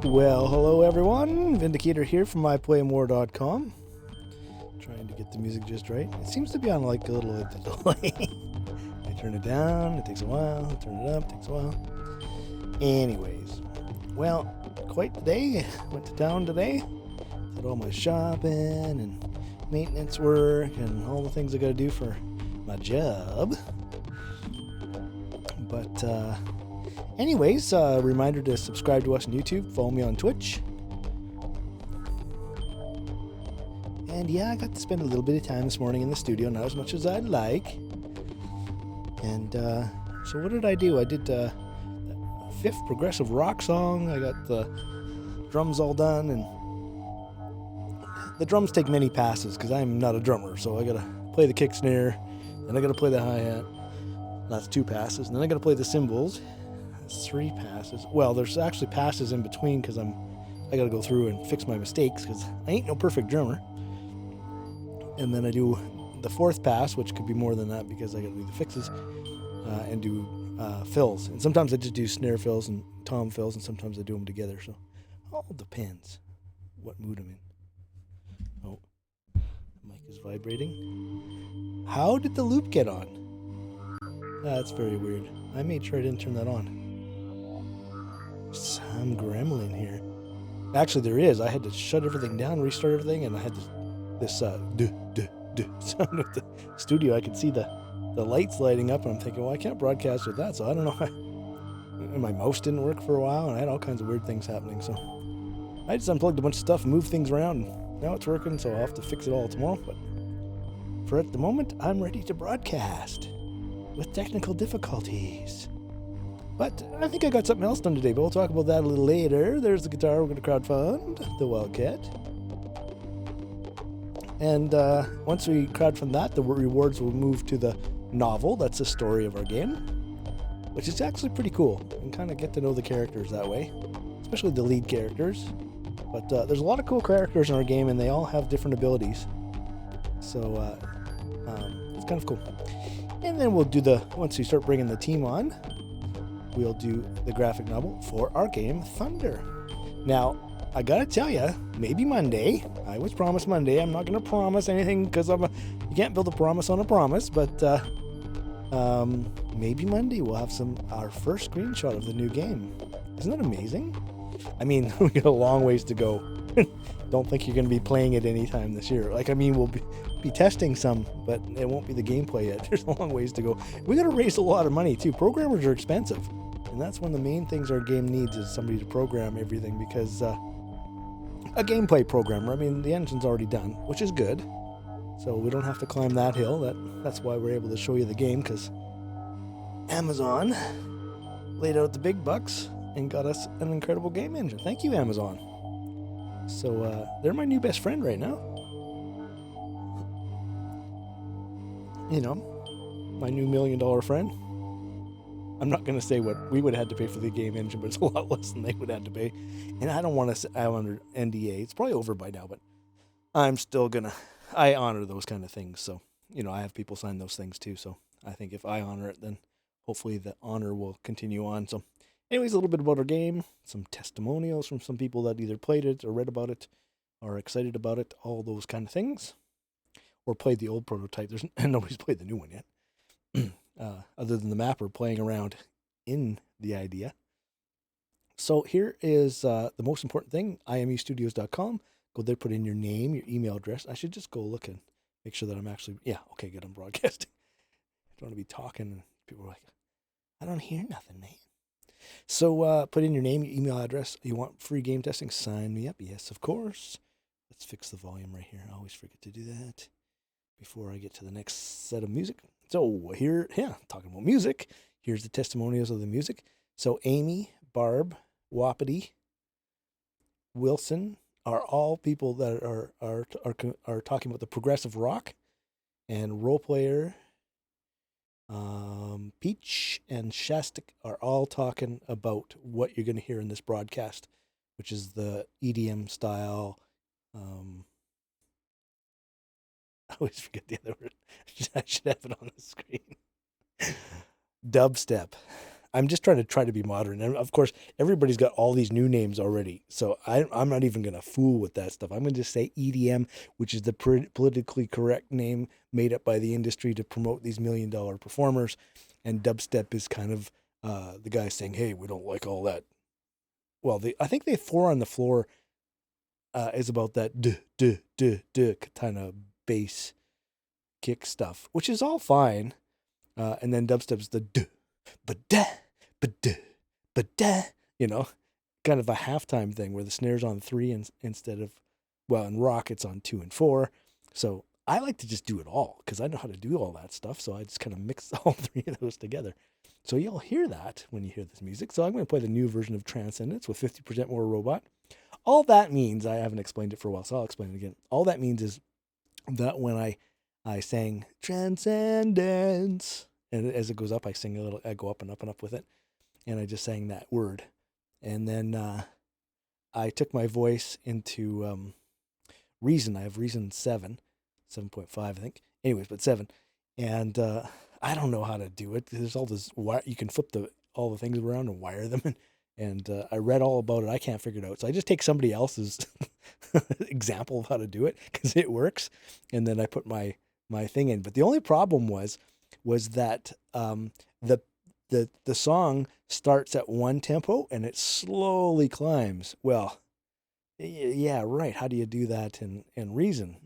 Well, hello everyone. Vindicator here from iPlayMore.com. Trying to get the music just right. It seems to be on like a little delay. I turn it down, it takes a while. I turn it up, it takes a while. Anyways, well, quite the day. Went to town today. Did all my shopping and maintenance work and all the things I gotta do for my job. But anyways, reminder to subscribe to us on YouTube, follow me on Twitch. And yeah, I got to spend a little bit of time this morning in the studio, not as much as I'd like. And so what did I do? I did the fifth progressive rock song. I got the drums all done, and the drums take many passes because I'm not a drummer, so I gotta play the kick snare, then I gotta play the hi-hat. That's 2 passes, and then I gotta play the cymbals. That's 3 passes. Well, there's actually passes in between because I gotta go through and fix my mistakes because I ain't no perfect drummer. And then I do the 4th pass, which could be more than that because I gotta do the fixes and do fills. And sometimes I just do snare fills and tom fills, and sometimes I do them together. So all depends what mood I'm in. Oh, the mic is vibrating. How did the loop get on? That's very weird. I made sure I didn't turn that on. Some gremlin here. Actually, there is. I had to shut everything down, restart everything, and I had this sound of the studio. I could see the lights lighting up, and I'm thinking, well, I can't broadcast with that, so I don't know. And my mouse didn't work for a while, and I had all kinds of weird things happening. So I just unplugged a bunch of stuff and moved things around, and now it's working, so I'll have to fix it all tomorrow. But for at the moment, I'm ready to broadcast with technical difficulties. But I think I got something else done today, but we'll talk about that a little later. There's the guitar we're going to crowdfund, the Wildcat. And once we crowdfund that, the rewards will move to the novel. That's the story of our game, which is actually pretty cool. You can kind of get to know the characters that way, especially the lead characters. But there's a lot of cool characters in our game, and they all have different abilities. So it's kind of cool. And then we'll do once we start bringing the team on, we'll do the graphic novel for our game, Thunder. Now, I gotta tell you, maybe Monday. I was promised Monday. I'm not gonna promise anything because you can't build a promise on a promise. But maybe Monday we'll have our first screenshot of the new game. Isn't that amazing? I mean, we got a long ways to go. Don't think you're gonna be playing it anytime this year. We'll be testing some, but it won't be the gameplay yet. There's a long ways to go. We gotta raise a lot of money too. Programmers are expensive, and that's one of the main things our game needs is somebody to program everything because a gameplay programmer. I mean, the engine's already done, which is good, so we don't have to climb that hill. That's why we're able to show you the game, because Amazon laid out the big bucks and got us an incredible game engine. Thank you, Amazon. So they're my new best friend right now. You know, my new $1 million friend. I'm not going to say what we would have had to pay for the game engine, but it's a lot less than they would have to pay. And I don't want to say I'm under NDA. It's probably over by now, but I'm still I honor those kind of things. So, I have people sign those things too. So I think if I honor it, then hopefully the honor will continue on. So anyways, a little bit about our game, some testimonials from some people that either played it or read about it or are excited about it, all those kind of things, or played the old prototype. Nobody's played the new one yet. Other than the mapper playing around in the idea. So here is the most important thing, imustudios.com. Go there, put in your name, your email address. I should just go look and make sure that I'm actually, okay, good, I'm broadcasting. I don't want to be talking and people are like, I don't hear nothing, man. So put in your name, your email address. You want free game testing? Sign me up. Yes, of course. Let's fix the volume right here. I always forget to do that before I get to the next set of music. So here, talking about music, here's the testimonials of the music. So Amy, Barb, Wapiti, Wilson are all people that are talking about the progressive rock, and role player Peach and Shastik are all talking about what you're going to hear in this broadcast, which is the EDM style. I always forget the other word. I should have it on the screen. Dubstep. I'm just trying to be modern. And of course, everybody's got all these new names already. So I'm not even going to fool with that stuff. I'm going to just say EDM, which is the politically correct name made up by the industry to promote these $1 million performers. And dubstep is kind of the guy saying, hey, we don't like all that. Well, I think the 4 on the floor is about that kind of bass kick stuff, which is all fine. And then dubstep's the ba-da, ba-da, ba-da, kind of a halftime thing where the snare's on 3 instead of, well, in rock it's on 2 and 4. So I like to just do it all because I know how to do all that stuff. So I just kind of mix all 3 of those together. So you'll hear that when you hear this music. So I'm going to play the new version of Transcendence with 50% more robot. All that means, I haven't explained it for a while, so I'll explain it again. All that means is that when I sang Transcendence, and as it goes up, I sing a little, I go up and up with it, and I just sang that word. And then I took my voice into Reason. I have Reason 7.5, I think. Anyways, but 7. And I don't know how to do it. There's all this wire, you can flip all the things around and wire them. And I read all about it. I can't figure it out. So I just take somebody else's example of how to do it because it works. And then I put my thing in. But the only problem was that the song starts at 1 tempo and it slowly climbs. Well, yeah, right. How do you do that in Reason?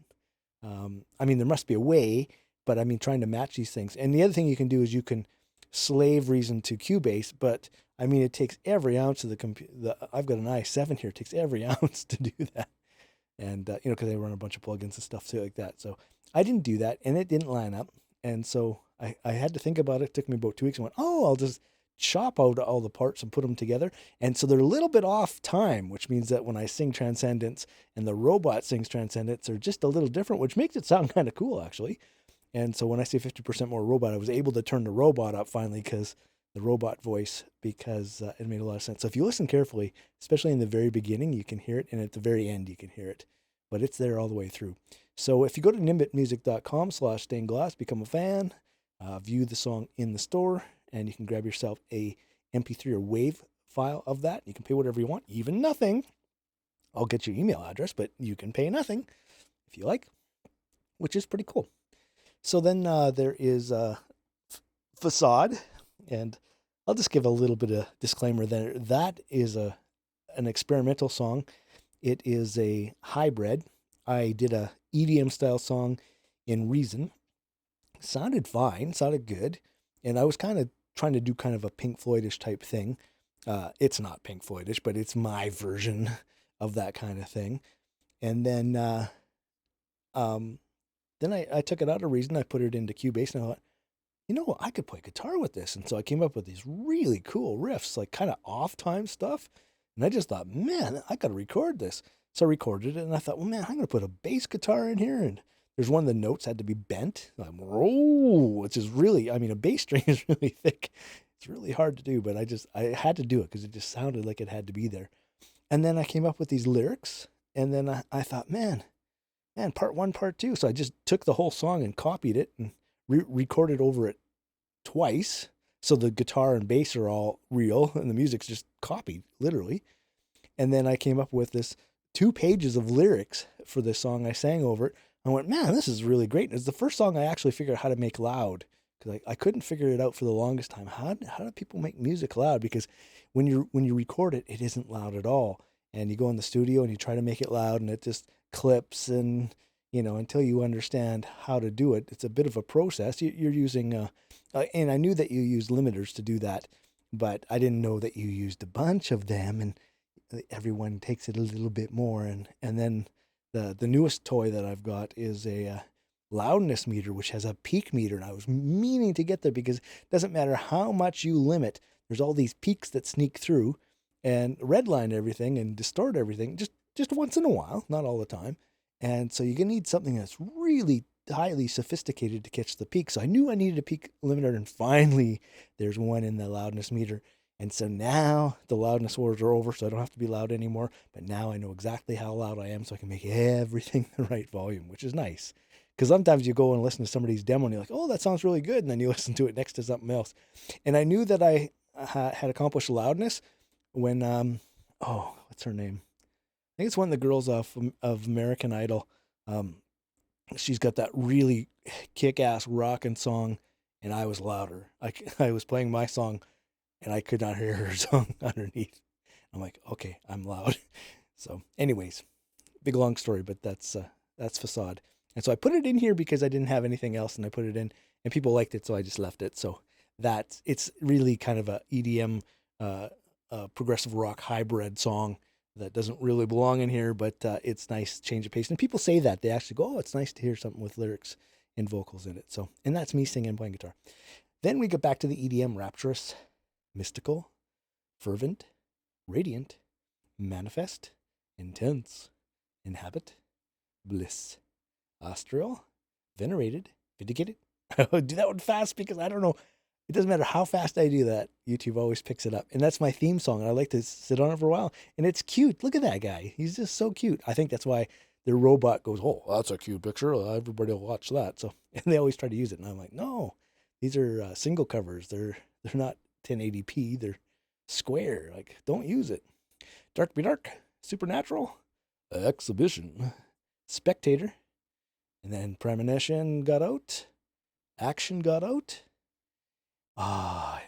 I mean, there must be a way, but I mean, trying to match these things. And the other thing you can do is you can slave Reason to Cubase, but I mean, it takes every ounce of the computer. I've got an i7 here. It takes every ounce to do that. And, because they run a bunch of plugins and stuff too like that. So I didn't do that and it didn't line up. And so I had to think about it. It took me about 2 weeks and went, I'll just chop out all the parts and put them together. And so they're a little bit off time, which means that when I sing Transcendence and the robot sings Transcendence, they're just a little different, which makes it sound kind of cool, actually. And so when I say 50% more robot, I was able to turn the robot up finally because the robot voice, because it made a lot of sense. So if you listen carefully, especially in the very beginning, you can hear it. And at the very end, you can hear it. But it's there all the way through. So if you go to nimbitmusic.com/stainedglass, become a fan, view the song in the store, and you can grab yourself a MP3 or WAV file of that. You can pay whatever you want, even nothing. I'll get your email address, but you can pay nothing if you like, which is pretty cool. So then there is Facade, and I'll just give a little bit of disclaimer there. That is an experimental song. It is a hybrid. I did a EDM style song in Reason. Sounded fine, sounded good, and I was kind of trying to do kind of a Pink Floydish type thing. It's not Pink Floydish, but it's my version of that kind of thing. And then I took it out of Reason. I put it into Cubase, and I thought, I could play guitar with this. And so I came up with these really cool riffs, like kind of off-time stuff. And I just thought, man, I got to record this. So I recorded it, and I thought, well, man, I'm going to put a bass guitar in here. And there's one of the notes had to be bent. Like, which is really, a bass string is really thick. It's really hard to do, but I had to do it because it just sounded like it had to be there. And then I came up with these lyrics, and then I thought, man, part 1, part 2. So I just took the whole song and copied it and recorded over it twice. So the guitar and bass are all real and the music's just copied, literally. And then I came up with this 2 pages of lyrics for this song. I sang over it. I went, man, this is really great. And it's the first song I actually figured out how to make loud, because I couldn't figure it out for the longest time. How do people make music loud? Because when you record it, it isn't loud at all. And you go in the studio and you try to make it loud and it just clips, and until you understand how to do it, it's a bit of a process. You're using and I knew that you use limiters to do that, but I didn't know that you used a bunch of them, and everyone takes it a little bit more. And then the newest toy that I've got is a loudness meter, which has a peak meter, and I was meaning to get there because it doesn't matter how much you limit, there's all these peaks that sneak through and redline everything and distort everything just once in a while, not all the time. And so you're going to need something that's really highly sophisticated to catch the peak. So I knew I needed a peak limiter, and finally there's one in the loudness meter. And so now the loudness wars are over, so I don't have to be loud anymore. But now I know exactly how loud I am, so I can make everything the right volume, which is nice. Because sometimes you go and listen to somebody's demo and you're like, oh, that sounds really good. And then you listen to it next to something else. And I knew that I had accomplished loudness when oh, what's her name? I think it's one of the girls of American Idol. Um, she's got that really kick-ass rockin' song, and I was louder. I was playing my song, and I could not hear her song underneath. I'm like, okay, I'm loud. So, anyways, big long story, but that's Facade. And so I put it in here because I didn't have anything else, and I put it in, and people liked it, so I just left it. So it's really kind of a EDM, progressive rock hybrid song that doesn't really belong in here, but it's nice change of pace. And people say that they actually go, "Oh, it's nice to hear something with lyrics and vocals in it." So, and that's me singing and playing guitar. Then we get back to the EDM: rapturous, mystical, fervent, radiant, manifest, intense, inhabit, bliss, astral, venerated, vindicated. I do that one fast because I don't know. It doesn't matter how fast I do that. YouTube always picks it up. And that's my theme song. And I like to sit on it for a while. And it's cute. Look at that guy. He's just so cute. I think that's why their robot goes, "Oh, that's a cute picture. Everybody will watch that." So, and they always try to use it. And I'm like, no, these are single covers. They're not 1080p. They're square. Like, don't use it. Dark be dark. Supernatural. Exhibition. Spectator. And then premonition got out. Action got out.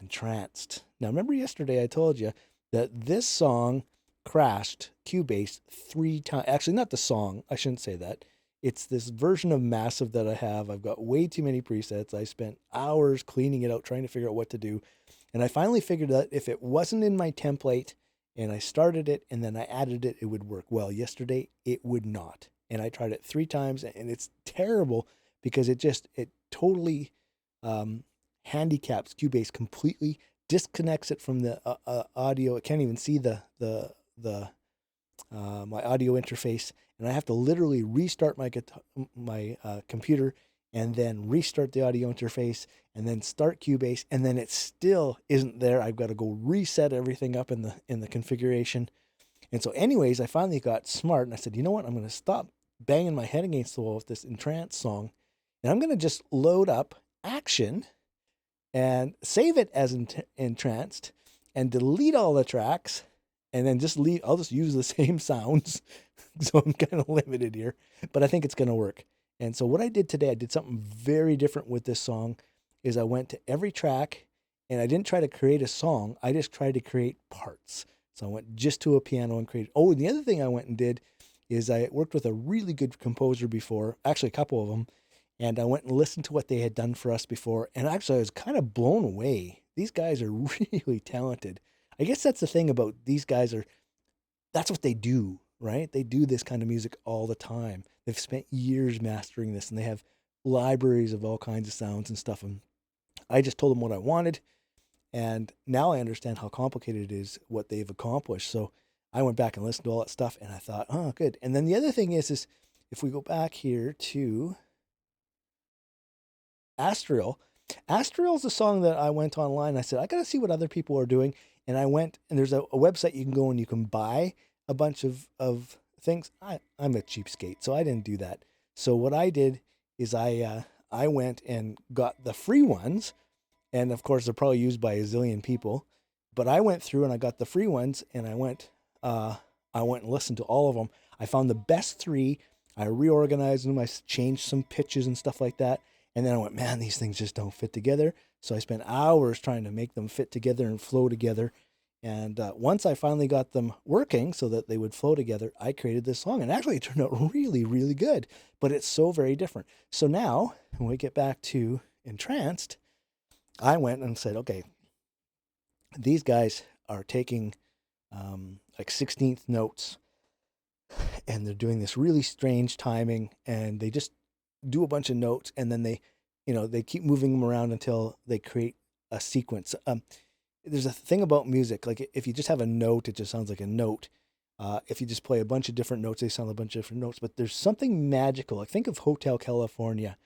Entranced. Now, remember yesterday I told you that this song crashed Cubase 3 times. Actually, not the song. I shouldn't say that. It's this version of Massive that I have. I've got way too many presets. I spent hours cleaning it out, trying to figure out what to do. And I finally figured out if it wasn't in my template and I started it and then I added it, it would work. Well, yesterday it would not. And I tried it 3 times and it's terrible because it totally handicaps Cubase completely, disconnects it from the audio. It can't even see the my audio interface, and I have to literally restart my computer and then restart the audio interface and then start Cubase, and then it still isn't there. I've got to go reset everything up in the configuration. And so anyways, I finally got smart and I said, you know what? I'm going to stop banging my head against the wall with this Entranced song, and I'm going to just load up Action and save it as Entranced and delete all the tracks and then I'll just use the same sounds. So I'm kind of limited here, but I think it's going to work. And so what I did today, I did something very different with this song, is I went to every track and I didn't try to create a song. I just tried to create parts. So I went just to a piano and created. Oh, and the other thing I went and did is I worked with a really good composer before, actually a couple of them, and I went and listened to what they had done for us before. And actually, I was kind of blown away. These guys are really talented. I guess that's the thing about these guys that's what they do, right? They do this kind of music all the time. They've spent years mastering this, and they have libraries of all kinds of sounds and stuff. And I just told them what I wanted. And now I understand how complicated it is, what they've accomplished. So I went back and listened to all that stuff, and I thought, oh, good. And then the other thing is if we go back here to Astral. Astral is a song that I went online. I said, I got to see what other people are doing. And I went, and there's a website you can go and you can buy a bunch of things. I'm a cheapskate, so I didn't do that. So what I did is I went and got the free ones. And of course, they're probably used by a zillion people. But I went through and I got the free ones, and I went and listened to all of them. I found the best 3. I reorganized them. I changed some pitches and stuff like that. And then I went, man, these things just don't fit together. So I spent hours trying to make them fit together and flow together. And once I finally got them working so that they would flow together, I created this song. And actually, it turned out really, really good. But it's so very different. So now, when we get back to Entranced, I went and said, okay, these guys are taking like 16th notes. And they're doing this really strange timing. And they just do a bunch of notes, and then they keep moving them around until they create a sequence. There's a thing about music, like if you just have a note, it just sounds like a note. If you just play a bunch of different notes, they sound like a bunch of different notes. But there's something magical. Like think of Hotel California,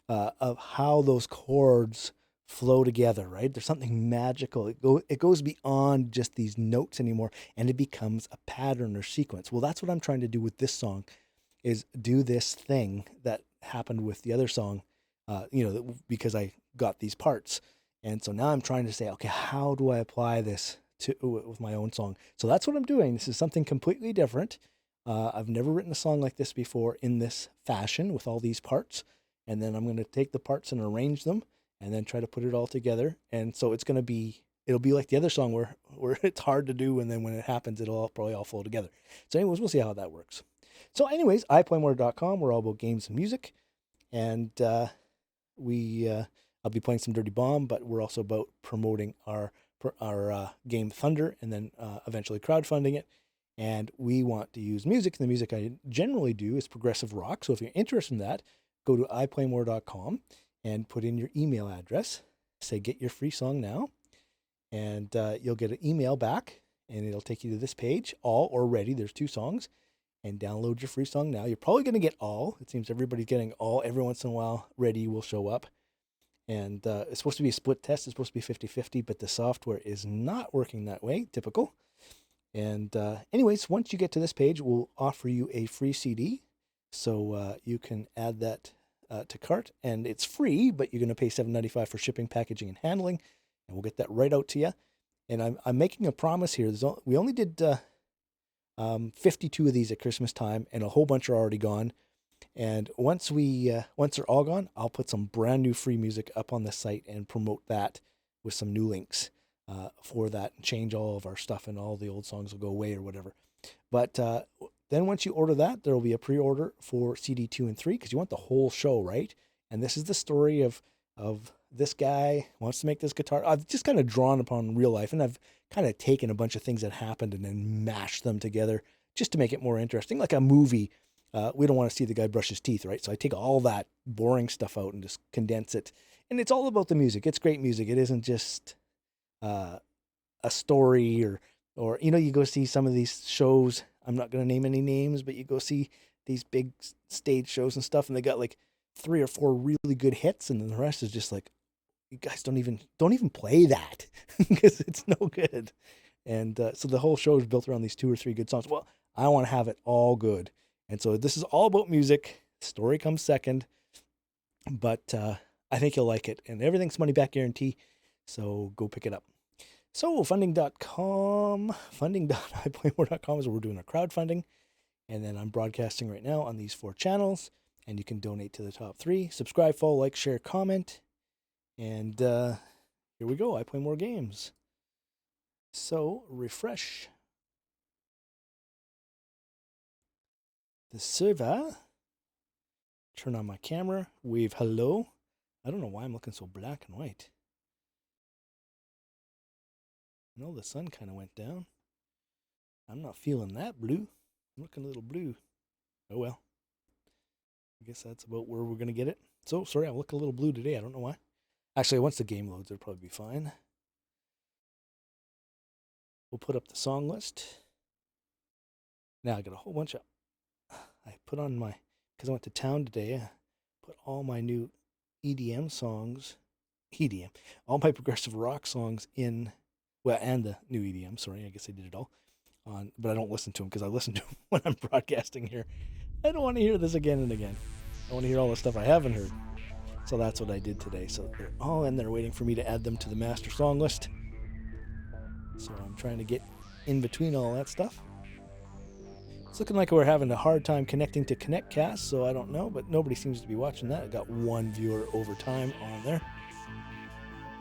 of how those chords flow together, right? There's something magical. It goes beyond just these notes anymore, and it becomes a pattern or sequence. Well, that's what I'm trying to do with this song, is do this thing that happened with the other song, because I got these parts. And so now I'm trying to say, okay, how do I apply this to with my own song? So that's what I'm doing. This is something completely different. I've never written a song like this before in this fashion with all these parts. And then I'm going to take the parts and arrange them and then try to put it all together. And so it'll be like the other song where it's hard to do. And then when it happens, it'll probably all flow together. So anyways, we'll see how that works. So anyways, iPlayMore.com, we're all about games and music. And I'll be playing some Dirty Bomb, but we're also about promoting our game Thunder and then eventually crowdfunding it. And we want to use music. The music I generally do is progressive rock. So if you're interested in that, go to iPlayMore.com and put in your email address. Say, get your free song now. And you'll get an email back, and it'll take you to this page, all or ready. There's 2 songs. And download your free song now. You're probably going to get all. It seems everybody's getting all. Every once in a while, ready will show up. And it's supposed to be a split test. It's supposed to be 50-50, but the software is not working that way. Typical. And anyways, once you get to this page, we'll offer you a free CD. So you can add that to cart. And it's free, but you're going to pay $7.95 for shipping, packaging, and handling. And we'll get that right out to you. And I'm making a promise here. We only did 52 of these at Christmas time, and a whole bunch are already gone. And once they're all gone, I'll put some brand new free music up on the site and promote that with some new links for that, and change all of our stuff, and all the old songs will go away or whatever. But then once you order that, there will be a pre-order for CD 2 and 3 because you want the whole show, right? And this is the story of this guy wants to make this guitar. I've just kind of drawn upon real life, and I've kind of taken a bunch of things that happened and then mashed them together just to make it more interesting, like a movie. We don't want to see the guy brush his teeth, right? So I take all that boring stuff out and just condense it. And it's all about the music. It's great music. It isn't just a story or you go see some of these shows. I'm not going to name any names, but you go see these big stage shows and stuff, and they got like 3 or 4 really good hits, and then the rest is just like, you guys don't even play that because it's no good. And so the whole show is built around these 2 or 3 good songs. Well, I want to have it all good. And so this is all about music. Story comes second, but I think you'll like it. And everything's money back guarantee, so go pick it up. So funding.com, funding.iplaymore.com is where we're doing our crowdfunding. And then I'm broadcasting right now on these 4 channels, and you can donate to the top 3. Subscribe, follow, like, share, comment. And here we go. I play more games. So refresh the server, turn on my camera, wave hello. I don't know why I'm looking so black and white. No, the sun kind of went down. I'm not feeling that blue. I'm looking a little blue. Oh well. I guess that's about where we're going to get it. So, sorry, I look a little blue today. I don't know why. Actually, once the game loads, it'll probably be fine. We'll put up the song list. Now I got a whole bunch of... I put on my... Because I went to town today, I put all my new EDM songs... EDM. All my progressive rock songs in... Well, and the new EDM, sorry, I guess I did it all. But I don't listen to them because I listen to them when I'm broadcasting here. I don't want to hear this again and again. I want to hear all the stuff I haven't heard. So that's what I did today. So they're all in there waiting for me to add them to the master song list. So I'm trying to get in between all that stuff. It's looking like we're having a hard time connecting to ConnectCast, so I don't know, but nobody seems to be watching that. I got 1 viewer over time on there.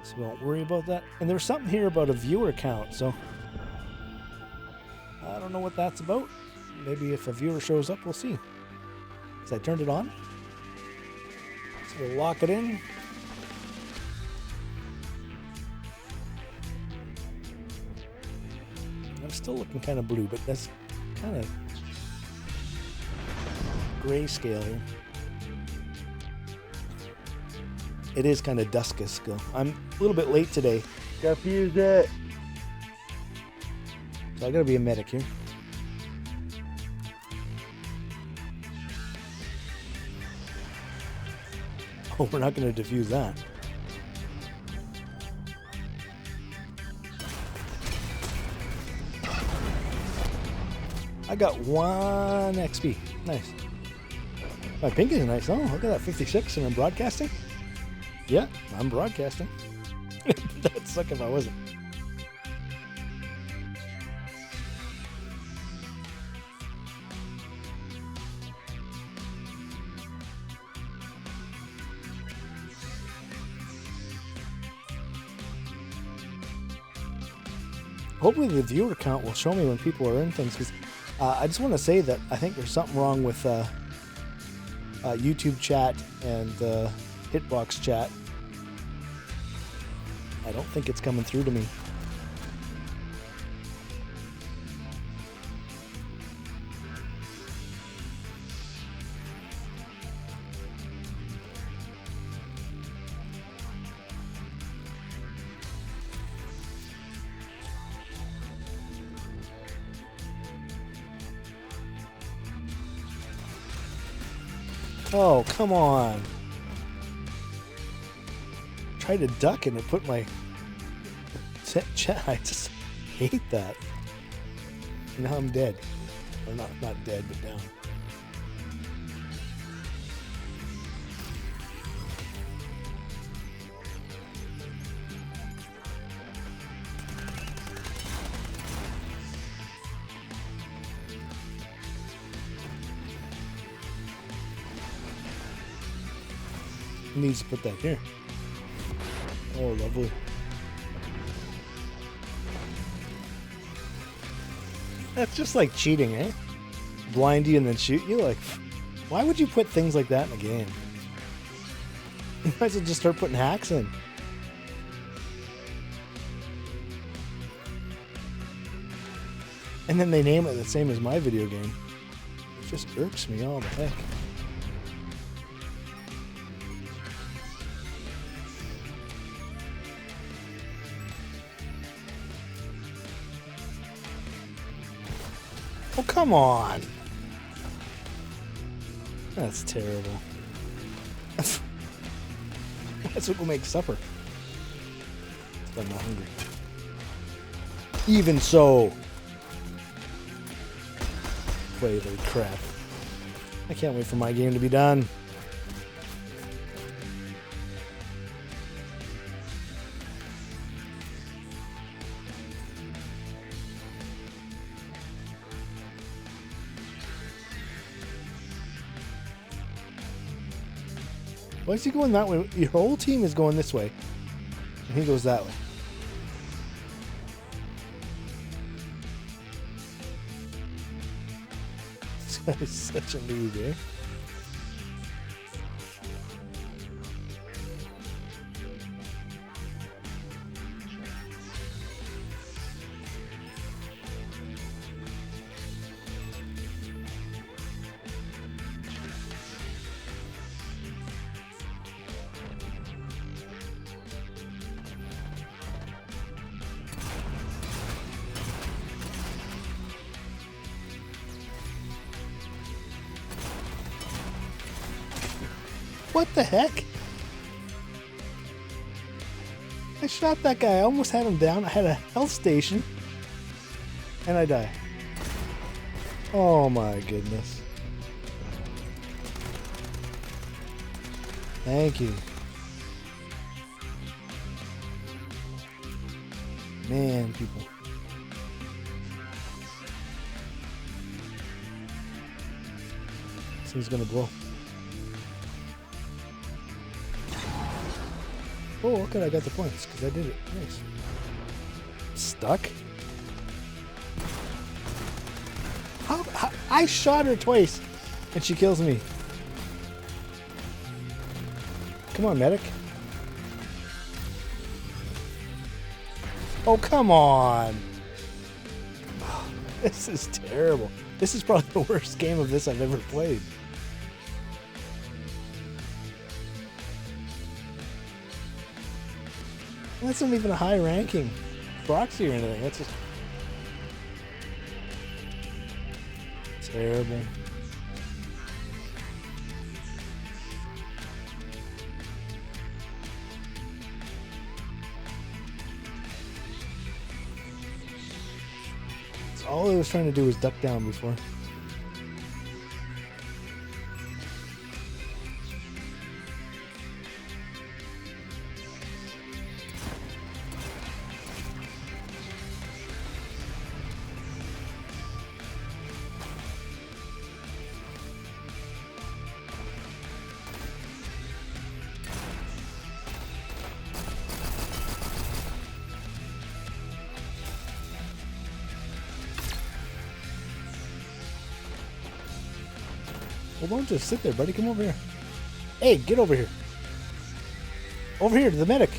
So don't worry about that. And there was something here about a viewer count, so I don't know what that's about. Maybe if a viewer shows up, we'll see. So I turned it on. So we'll lock it in. I'm still looking kind of blue, but that's kind of grayscale here. It is kind of duskish. I'm a little bit late today. Gotta fuse it. So I gotta be a medic here. Oh, we're not gonna defuse that. I got 1 XP. Nice. My ping is nice. Oh, look at that, 56, and I'm broadcasting. Yeah, I'm broadcasting. That'd suck if I wasn't. Hopefully the viewer count will show me when people are in things, because I just want to say that I think there's something wrong with YouTube chat and Hitbox chat. I don't think it's coming through to me. Oh, come on. Tried to duck and it put my chat. I just hate that. Now I'm dead. Or not dead, but down. Needs to put that here. Oh, lovely. That's just like cheating, eh? Blind you and then shoot you? Like, why would you put things like that in a game? You might as well just start putting hacks in. And then they name it the same as my video game. It just irks me all the heck. Oh, come on. That's terrible. That's what will make supper. I'm not hungry. Even so. Holy crap. I can't wait for my game to be done. Why is he going that way? Your whole team is going this way, and he goes that way. This guy is such a noob, eh? What the heck? I shot that guy. I almost had him down. I had a health station. And I die. Oh my goodness. Thank you. Man, people. This thing's gonna blow. Oh, okay, I got the points because I did it. Nice. Stuck? How? I shot her twice and she kills me. Come on, medic. Oh, come on. Oh, this is terrible. This is probably the worst game of this I've ever played. That's not even a high ranking proxy or anything. That's just terrible. So all I was trying to do was duck down before. Well, don't just sit there, buddy. Come over here. Hey, get over here. Over here to the medic.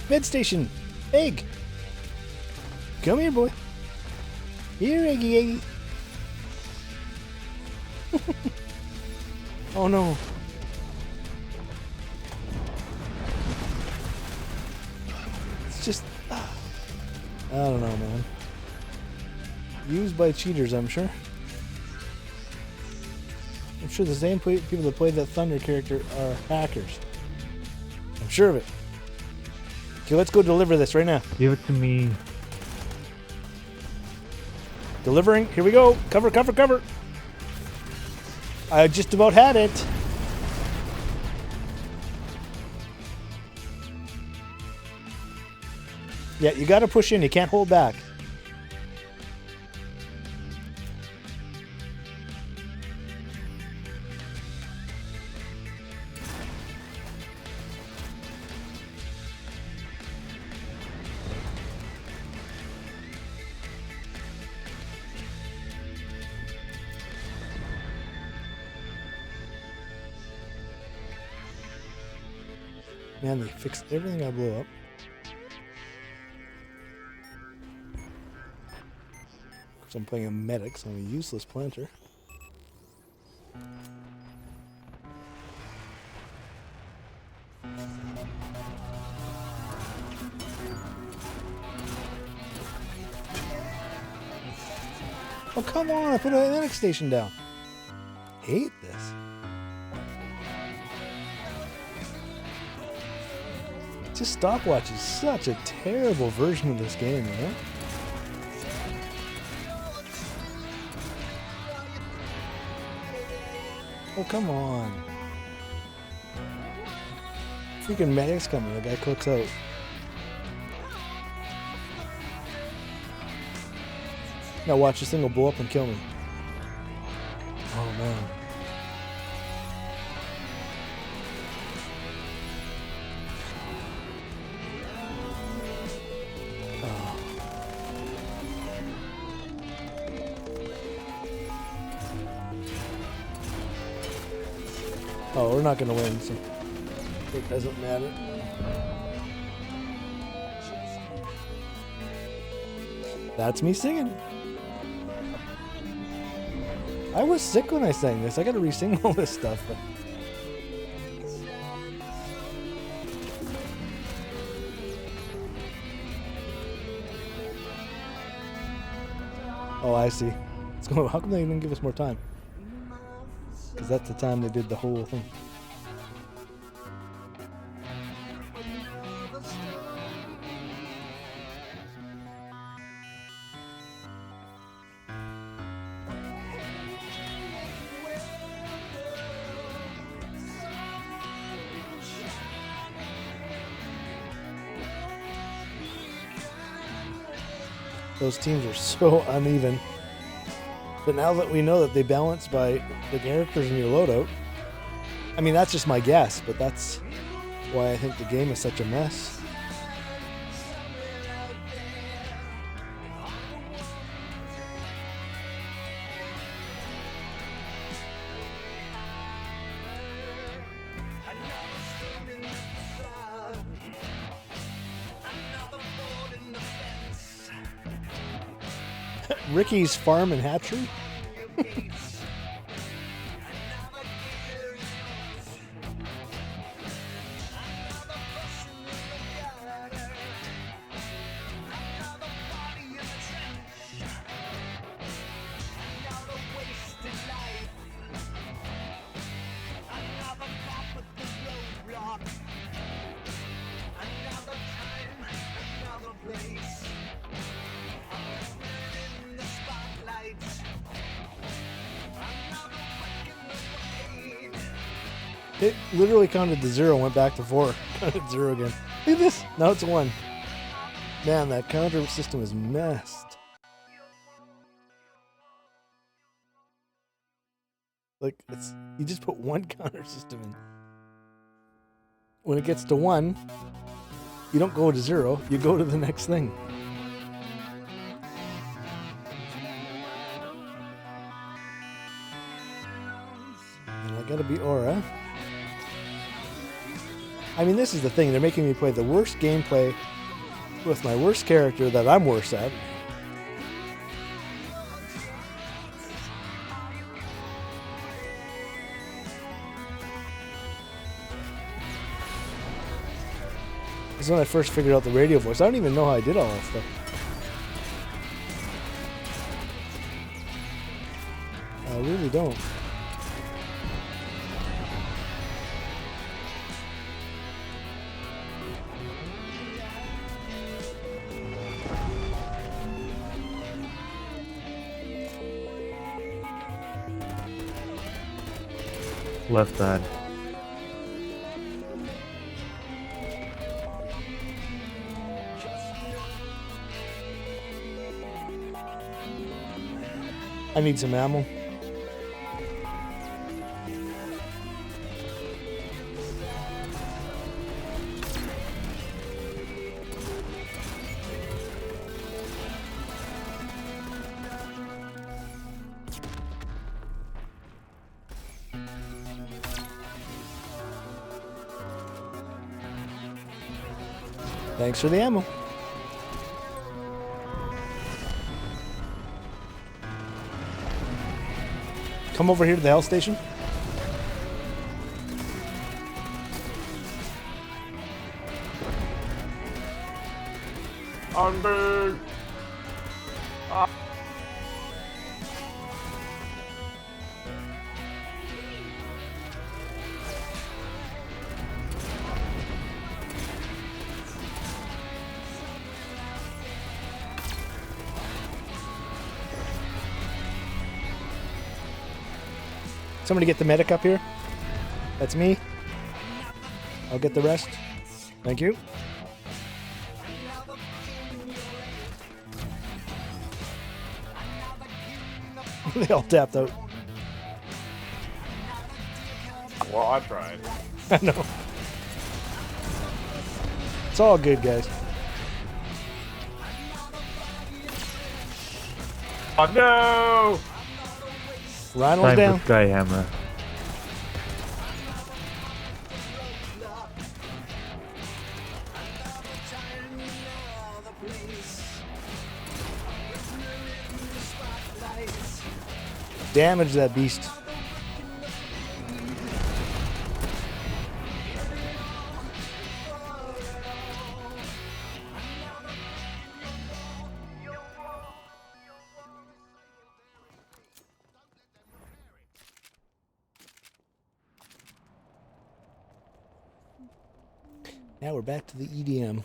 Med station. Egg. Come here, boy. Here, Eggy, Eggy. Oh, no. It's just... I don't know, man. Used by cheaters, I'm sure. I'm sure the same people that play that Thunder character are hackers. I'm sure of it. Okay, let's go deliver this right now. Give it to me. Delivering. Here we go. Cover, cover, cover. I just about had it. Yeah, you got to push in. You can't hold back. Man, they fixed everything I blew up. So I'm playing a medic, so I'm a useless planter. Oh, come on, I put a medic station down. Hate this. Just stopwatch is such a terrible version of this game, you know? Oh, come on. Freaking medic's coming, the guy cooks out. Now watch, this thing will blow up and kill me. Oh, man. Oh, we're not going to win, so it doesn't matter. That's me singing. I was sick when I sang this. I got to re-sing all this stuff. But... Oh, I see. It's going. How come they didn't give us more time? Because that's the time they did the whole thing. Those teams are so uneven. But now that we know that they balance by the characters in your loadout, I mean, that's just my guess, but that's why I think the game is such a mess. Ricky's Farm and Hatchery? It literally counted to 0, went back to 4. Counted 0 again. Look at this. Now it's 1. Man, that counter system is messed. Like, you just put one counter system in. When it gets to 1, you don't go to 0, you go to the next thing. Could be Aura. I mean, this is the thing. They're making me play the worst gameplay with my worst character that I'm worse at. This is when I first figured out the radio voice. I don't even know how I did all that stuff. I really don't. Left side. I need some ammo. Thanks for the ammo. Come over here to the health station. On bird. Somebody get the medic up here. That's me. I'll get the rest. Thank you. They all tapped out. Well, I tried. I know. It's all good, guys. Oh no! Rhino's Time down. for Skyhammer. Damage that beast. Now we're back to the EDM.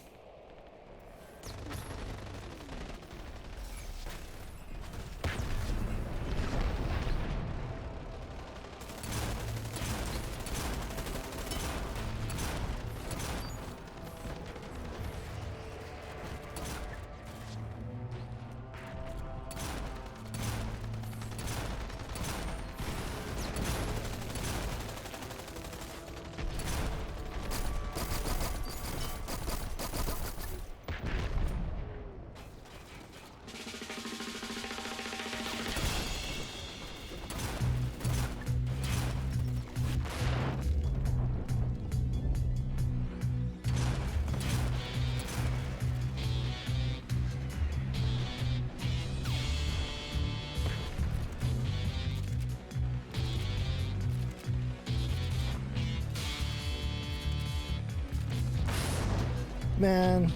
Man,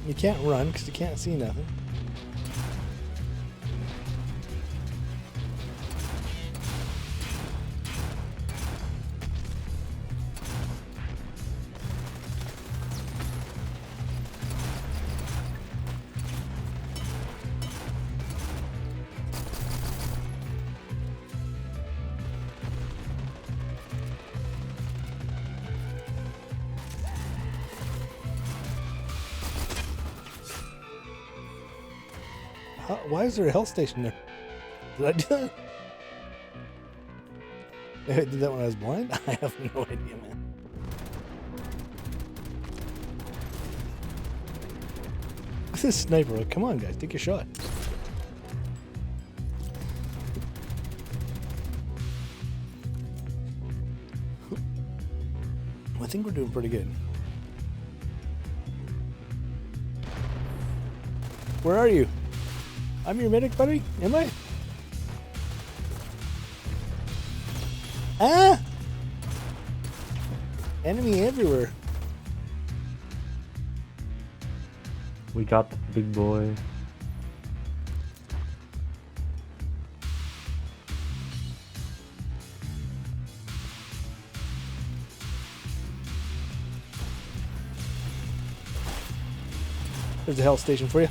you can't run because you can't see nothing. Why is there a health station there? Did I do that? I did that when I was blind? I have no idea, man. This is sniper. Come on, guys. Take a shot. Well, I think we're doing pretty good. Where are you? I'm your medic, buddy. Am I? Ah! Enemy everywhere. We got the big boy. There's a health station for you.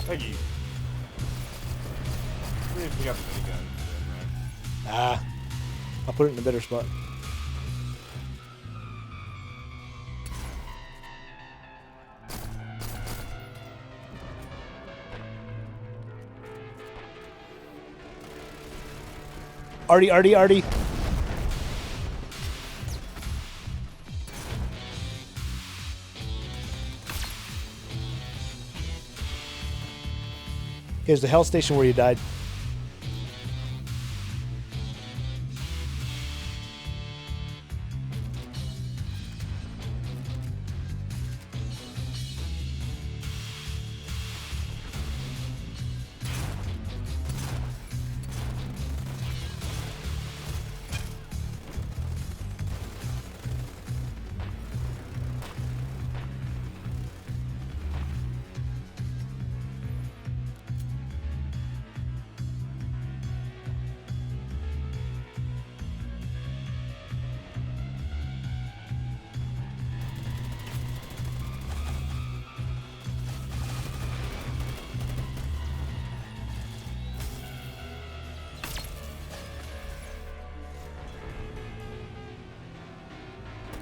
Thank you. We got the minigun in there. Ah. I'll put it in a better spot. Artie. Here's the health station where you died.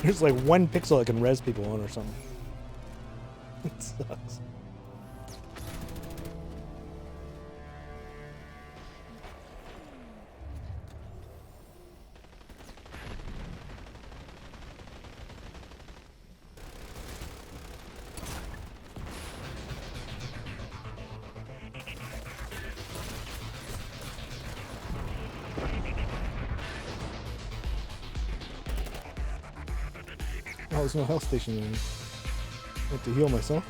There's like one pixel that can res people on or something. It sucks. Oh, there's no health station in here. I have to heal myself.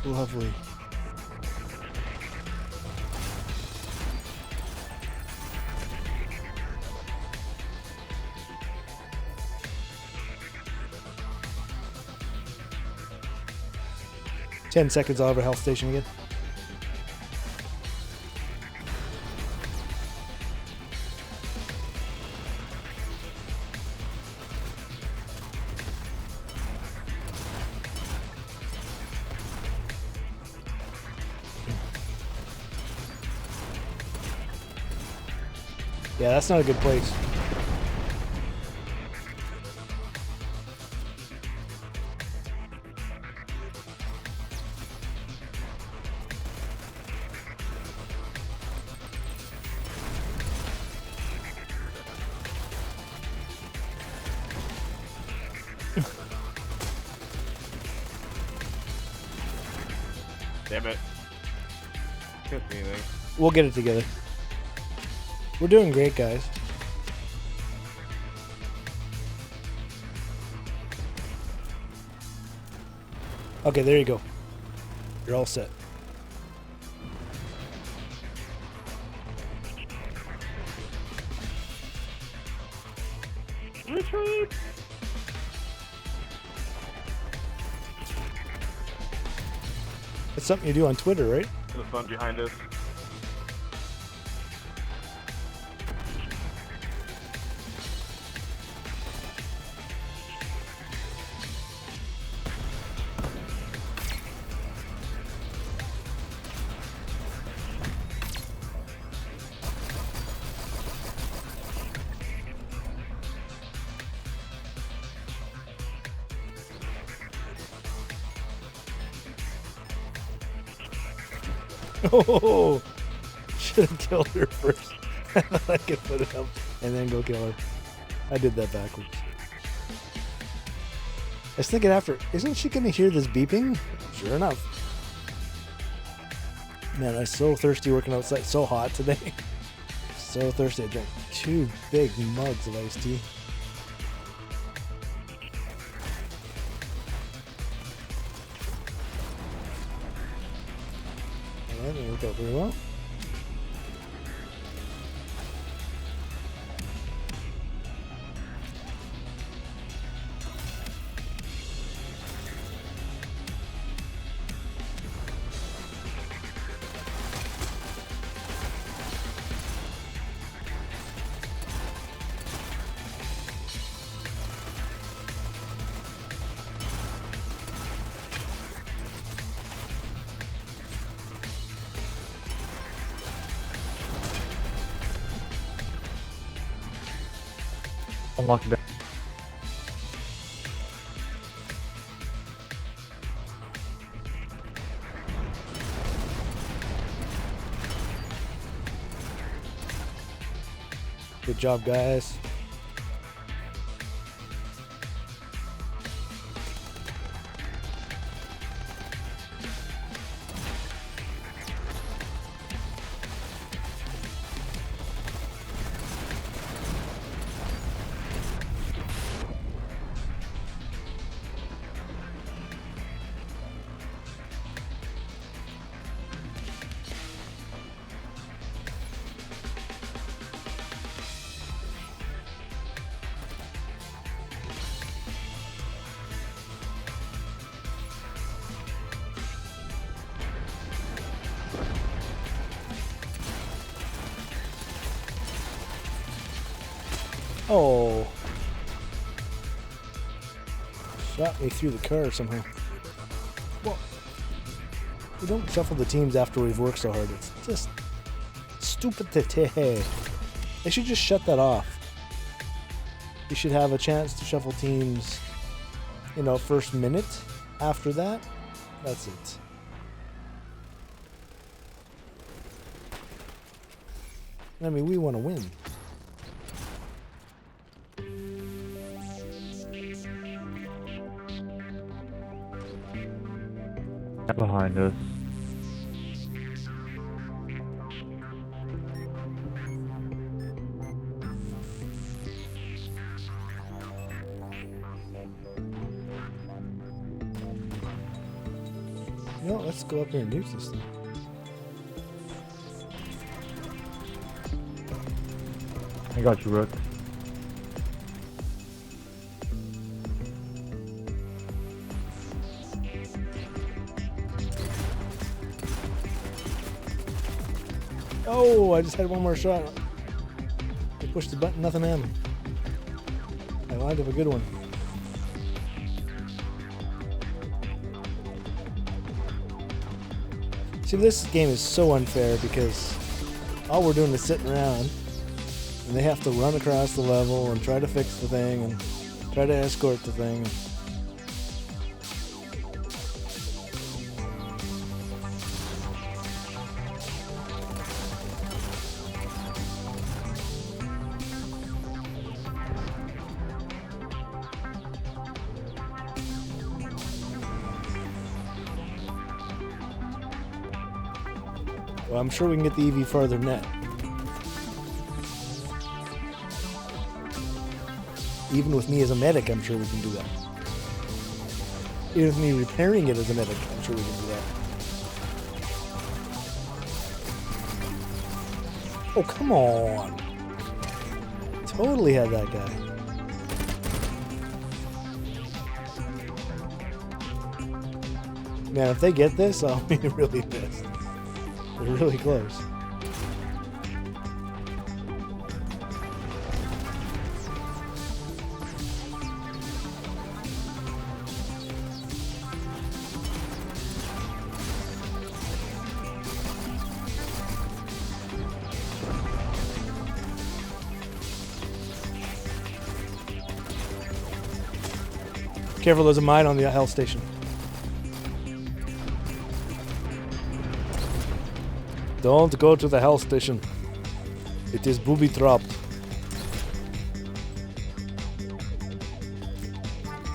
Lovely. "10 seconds, I'll have a health station again." Yeah, that's not a good place. Damn it. Can't see anything. We'll get it together. We're doing great, guys. Okay, there you go. You're all set. Retreat! It's something you do on Twitter, right? The sun behind us. Oh, should have killed her first. I thought I could put it up and then go kill her. I did that backwards. I was thinking after, isn't she going to hear this beeping? Sure enough. Man, I'm so thirsty working outside. So hot today. So thirsty. I drank 2 big mugs of iced tea. Alright, that worked out very well. Unlock that. Good job, guys. Oh. Shot me through the car somehow. Well, we don't shuffle the teams after we've worked so hard. It's just stupid. They should just shut that off. You should have a chance to shuffle teams, first minute. After that, that's it. I mean, we want to win. Behind us. Let's go up there and do this thing. I got you, Rook. Oh, I just had one more shot. I pushed the button, nothing happened. I lined up a good one. See, this game is so unfair because all we're doing is sitting around and they have to run across the level and try to fix the thing and try to escort the thing. Well, I'm sure we can get the EV farther than that. Even with me as a medic, I'm sure we can do that. Even with me repairing it as a medic, I'm sure we can do that. Oh, come on. Totally had that guy. Man, if they get this, I'll be really pissed. They're really close. Careful, there's a mine on the health station. Don't go to the health station. It is booby-trapped.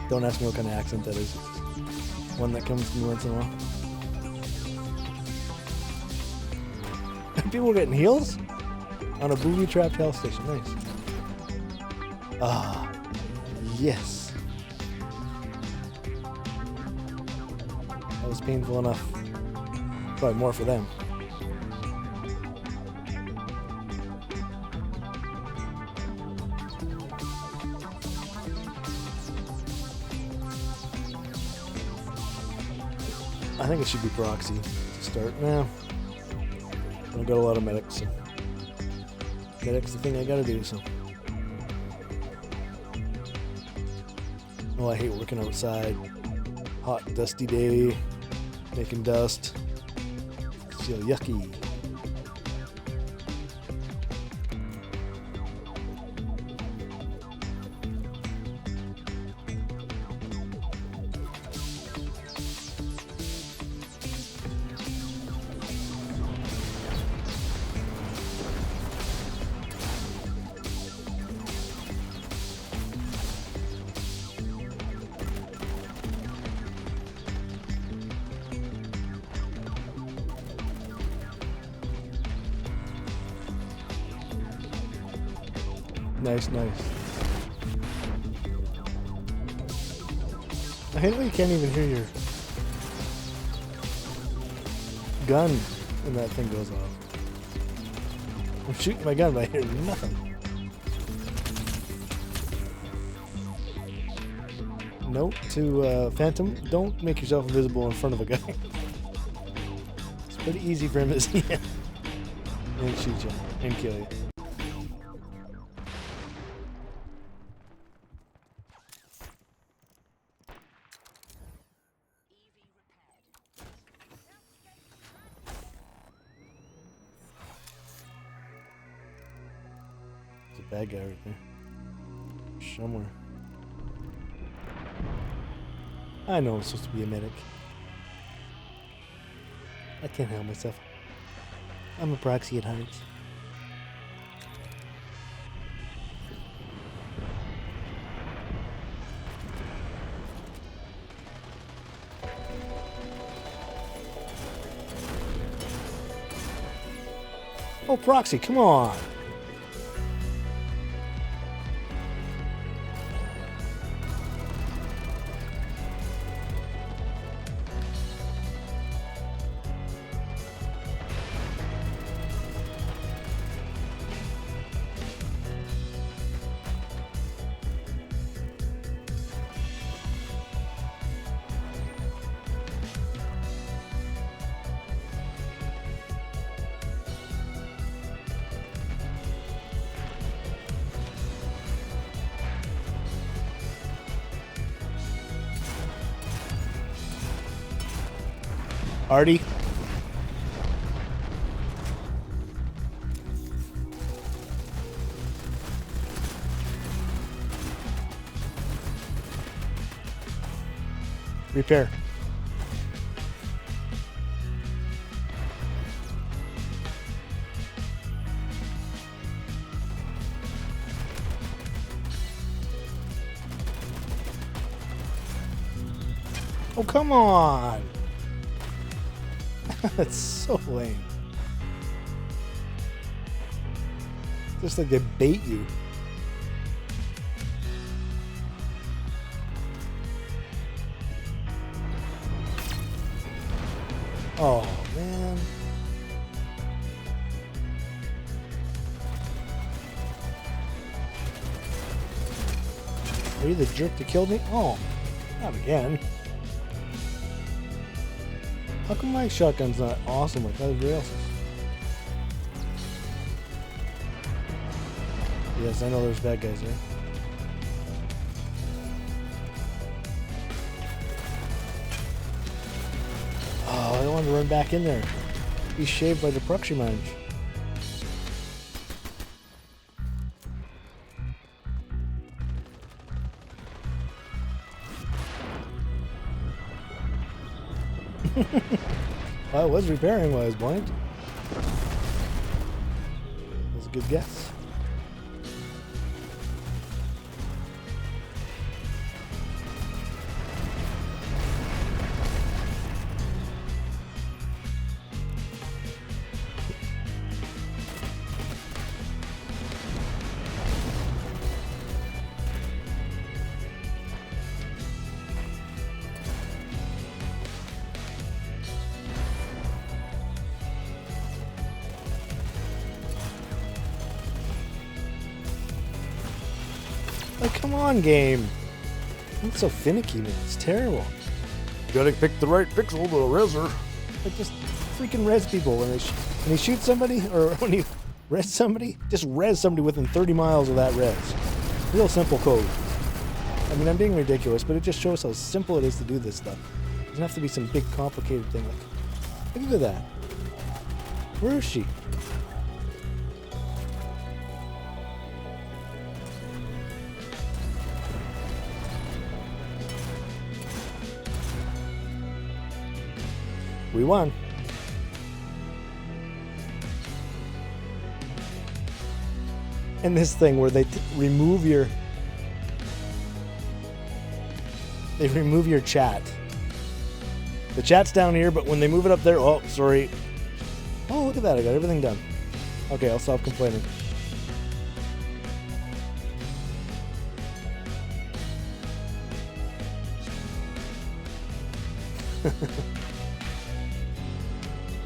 Don't ask me what kind of accent that is. One that comes to me once in a while. People were getting heals on a booby-trapped health station. Nice. Ah, yes. That was painful enough. Probably more for them. I think it should be proxy to start. Now, I've got a lot of medics. So medics the thing I gotta do, so. Oh, I hate working outside. Hot, dusty day, making dust. Feel yucky. Nice, nice. I hate that you can't even hear your gun when that thing goes off. I'm shooting my gun, but I hear nothing. Note to Phantom, don't make yourself invisible in front of a guy. It's pretty easy for him to see you and shoot you and kill you. Bad guy right there. Somewhere. I know I'm supposed to be a medic. I can't help myself. I'm a proxy at heart. Oh, proxy, come on! Artie? Repair. Oh, come on! That's so lame. Just like they bait you. Oh, man. Are you the jerk that killed me? Oh, not again. How come my shotgun's not awesome like everybody else's? Yes, I know there's bad guys there. Oh, I don't want to run back in there. Be shaved by the proxy mage. Well, I was repairing while I was blind. That was a good guess. Like, come on, game. Not so finicky, man. It's terrible. You gotta pick the right pixel to res her. Like, just freaking res people when they shoot somebody, or when you res somebody, just res somebody within 30 miles of that res. Real simple code. I mean, I'm being ridiculous, but it just shows how simple it is to do this stuff. It doesn't have to be some big complicated thing. Like, look at that. Where is she? We won. And this thing where they remove your chat. The chat's down here, but when they move it up there, oh, sorry. Oh, look at that. I got everything done. Okay, I'll stop complaining.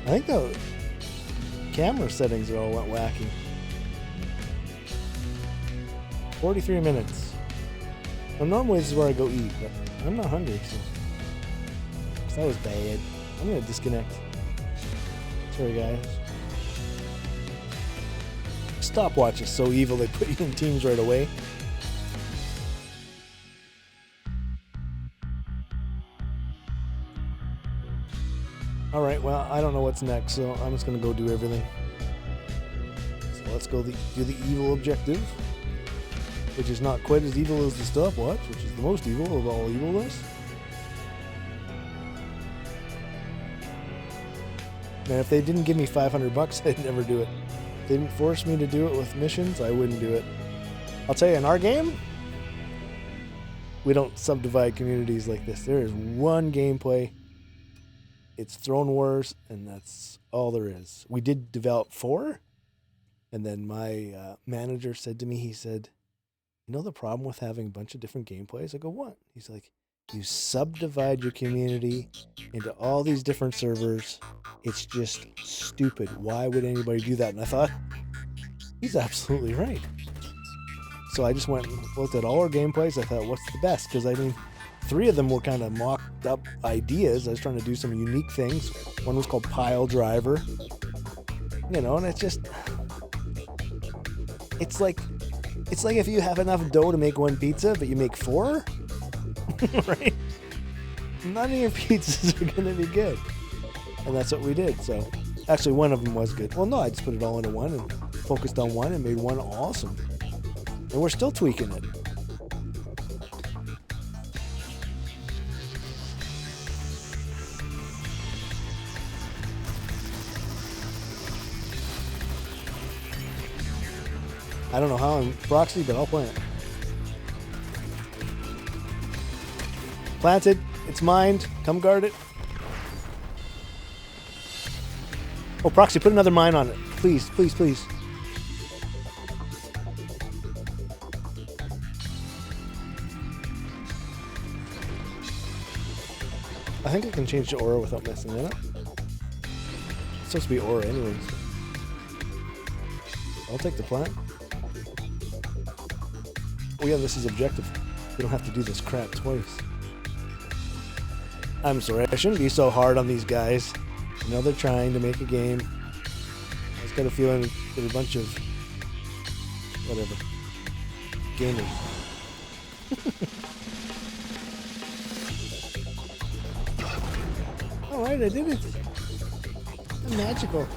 I think the camera settings are all went wacky. 43 minutes. Well, normally this is where I go eat, but I'm not hungry, so. 'Cause that was bad. I'm gonna disconnect. Sorry, guys. Stopwatch is so evil, they put you in teams right away. Alright, well, I don't know what's next, so I'm just gonna go do everything. So let's go do the evil objective, which is not quite as evil as the stopwatch, which is the most evil of all evilness. Man, if they didn't give me $500, I'd never do it. If they didn't force me to do it with missions, I wouldn't do it. I'll tell you, in our game, we don't subdivide communities like this. There is one gameplay. It's Throne Wars, and that's all there is. We did develop 4, and then my manager said to me, he said, you know the problem with having a bunch of different gameplays? I go, what? He's like, you subdivide your community into all these different servers. It's just stupid. Why would anybody do that? And I thought, he's absolutely right. So I just went and looked at all our gameplays. I thought, what's the best? Because, I mean, 3 of them were kind of mocked up ideas. I was trying to do some unique things. One was called Pile Driver. You know, and it's just... It's like if you have enough dough to make 1 pizza, but you make 4, right? None of your pizzas are going to be good. And that's what we did. So, actually, one of them was good. Well, no, I just put it all into one and focused on one and made one awesome. And we're still tweaking it. I don't know how I'm proxy, but I'll plant it. Planted. It's mined. Come guard it. Oh, proxy, put another mine on it. Please, please, please. I think I can change the aura without messing it up. It's supposed to be aura anyways. I'll take the plant. Oh yeah, this is objective. We don't have to do this crap twice. I'm sorry, I shouldn't be so hard on these guys. I know they're trying to make a game. I just got a feeling they're a bunch of... whatever. Gamers. Alright, I did it. I'm magical.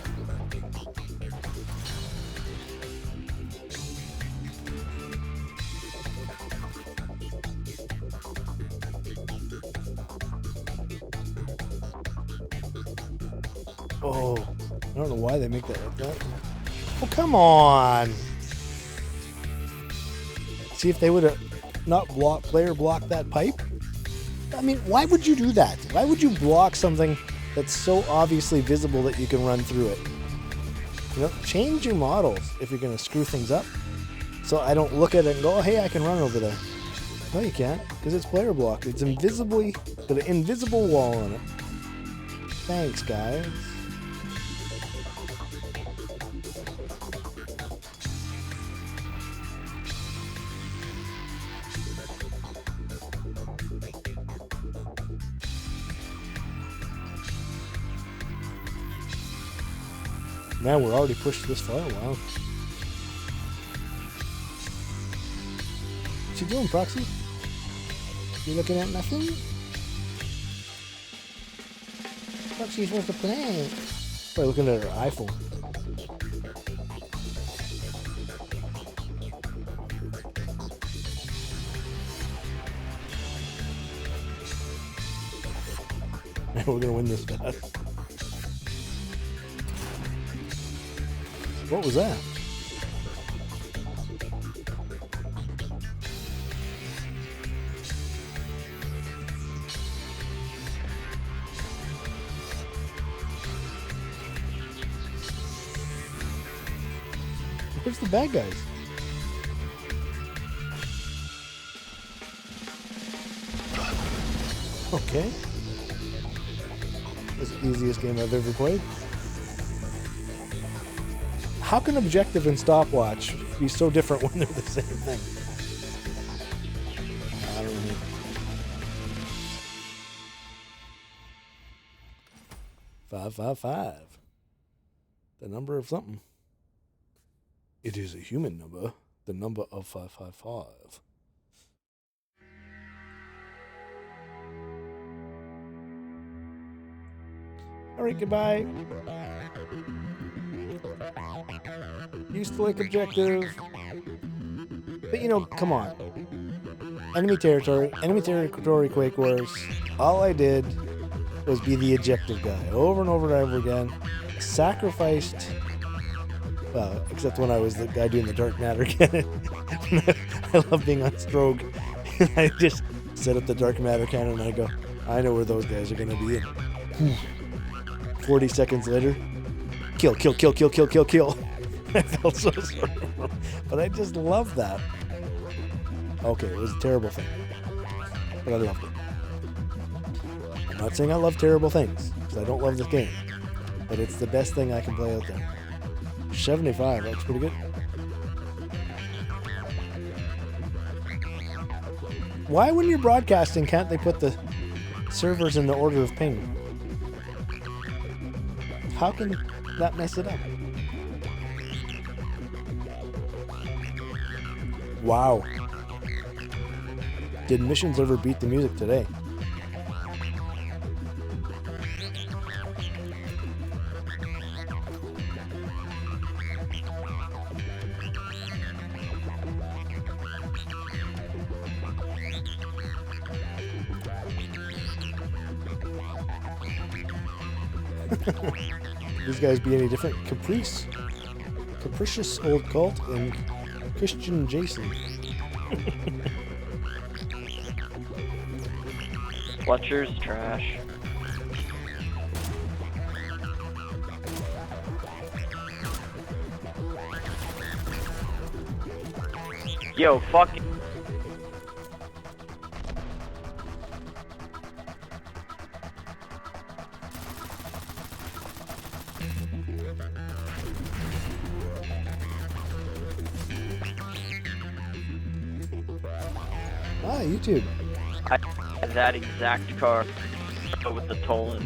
Oh, I don't know why they make that like that. Oh, come on. See if they would have not player blocked that pipe. I mean, why would you do that? Why would you block something that's so obviously visible that you can run through it? You know, change your models if you're going to screw things up. So I don't look at it and go, oh, hey, I can run over there. No, you can't, because it's player blocked. It's invisibly, got an invisible wall on it. Thanks, guys. Man, we're already pushed this far. Wow. What you doing, Proxy? You looking at nothing? Proxy's supposed to play. Probably looking at her iPhone. We're gonna win this fast. What was that? Where's the bad guys? Okay. This is the easiest game I've ever played. How can objective and stopwatch be so different when they're the same thing? I don't know. Five, 5. The number of something. It is a human number. The number of 555. Alright, goodbye. Used to like objective. But you know, come on. Enemy territory Quake Wars. All I did was be the objective guy over and over and over again. Sacrificed. Well, except when I was the guy doing the dark matter cannon. I love being on Stroke. I just set up the dark matter cannon and I go, I know where those guys are going to be. And 40 seconds later, kill. I felt so sorry for him. But I just love that. Okay, it was a terrible thing. But I loved it. I'm not saying I love terrible things, because I don't love this game. But it's the best thing I can play out there. 75, that's pretty good. Why, when you're broadcasting, can't they put the servers in the order of ping? How can that mess it up? Wow. Did missions ever beat the music today? These guys be any different? Capricious Old Cult and Christian Jason. Fletcher's trash. Yo, fuck. Ah, YouTube. I had that exact car with the tolling.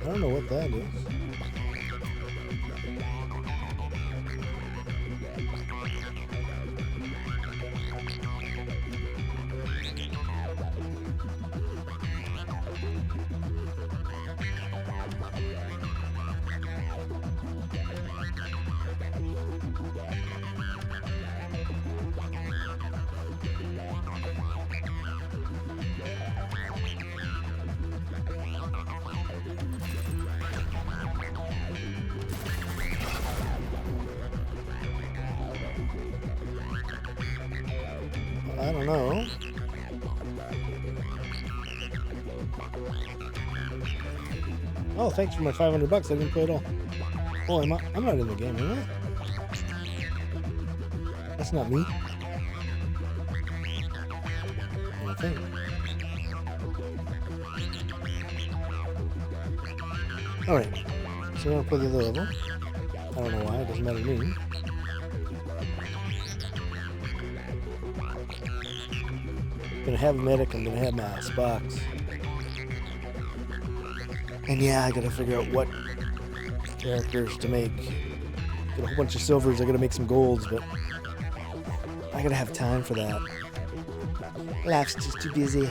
I don't know what that is. I don't know. Oh, thanks for my $500. I didn't play it all. Oh, I'm not in the game, am I? That's not me. I think. Alright. So I'm gonna play the other level. I don't know why, it doesn't matter to me. Gonna have a medic. I'm gonna have my ice box. And yeah, I gotta figure out what characters to make. Get a whole bunch of silvers. I gotta make some golds, but I gotta have time for that. Life's just too busy.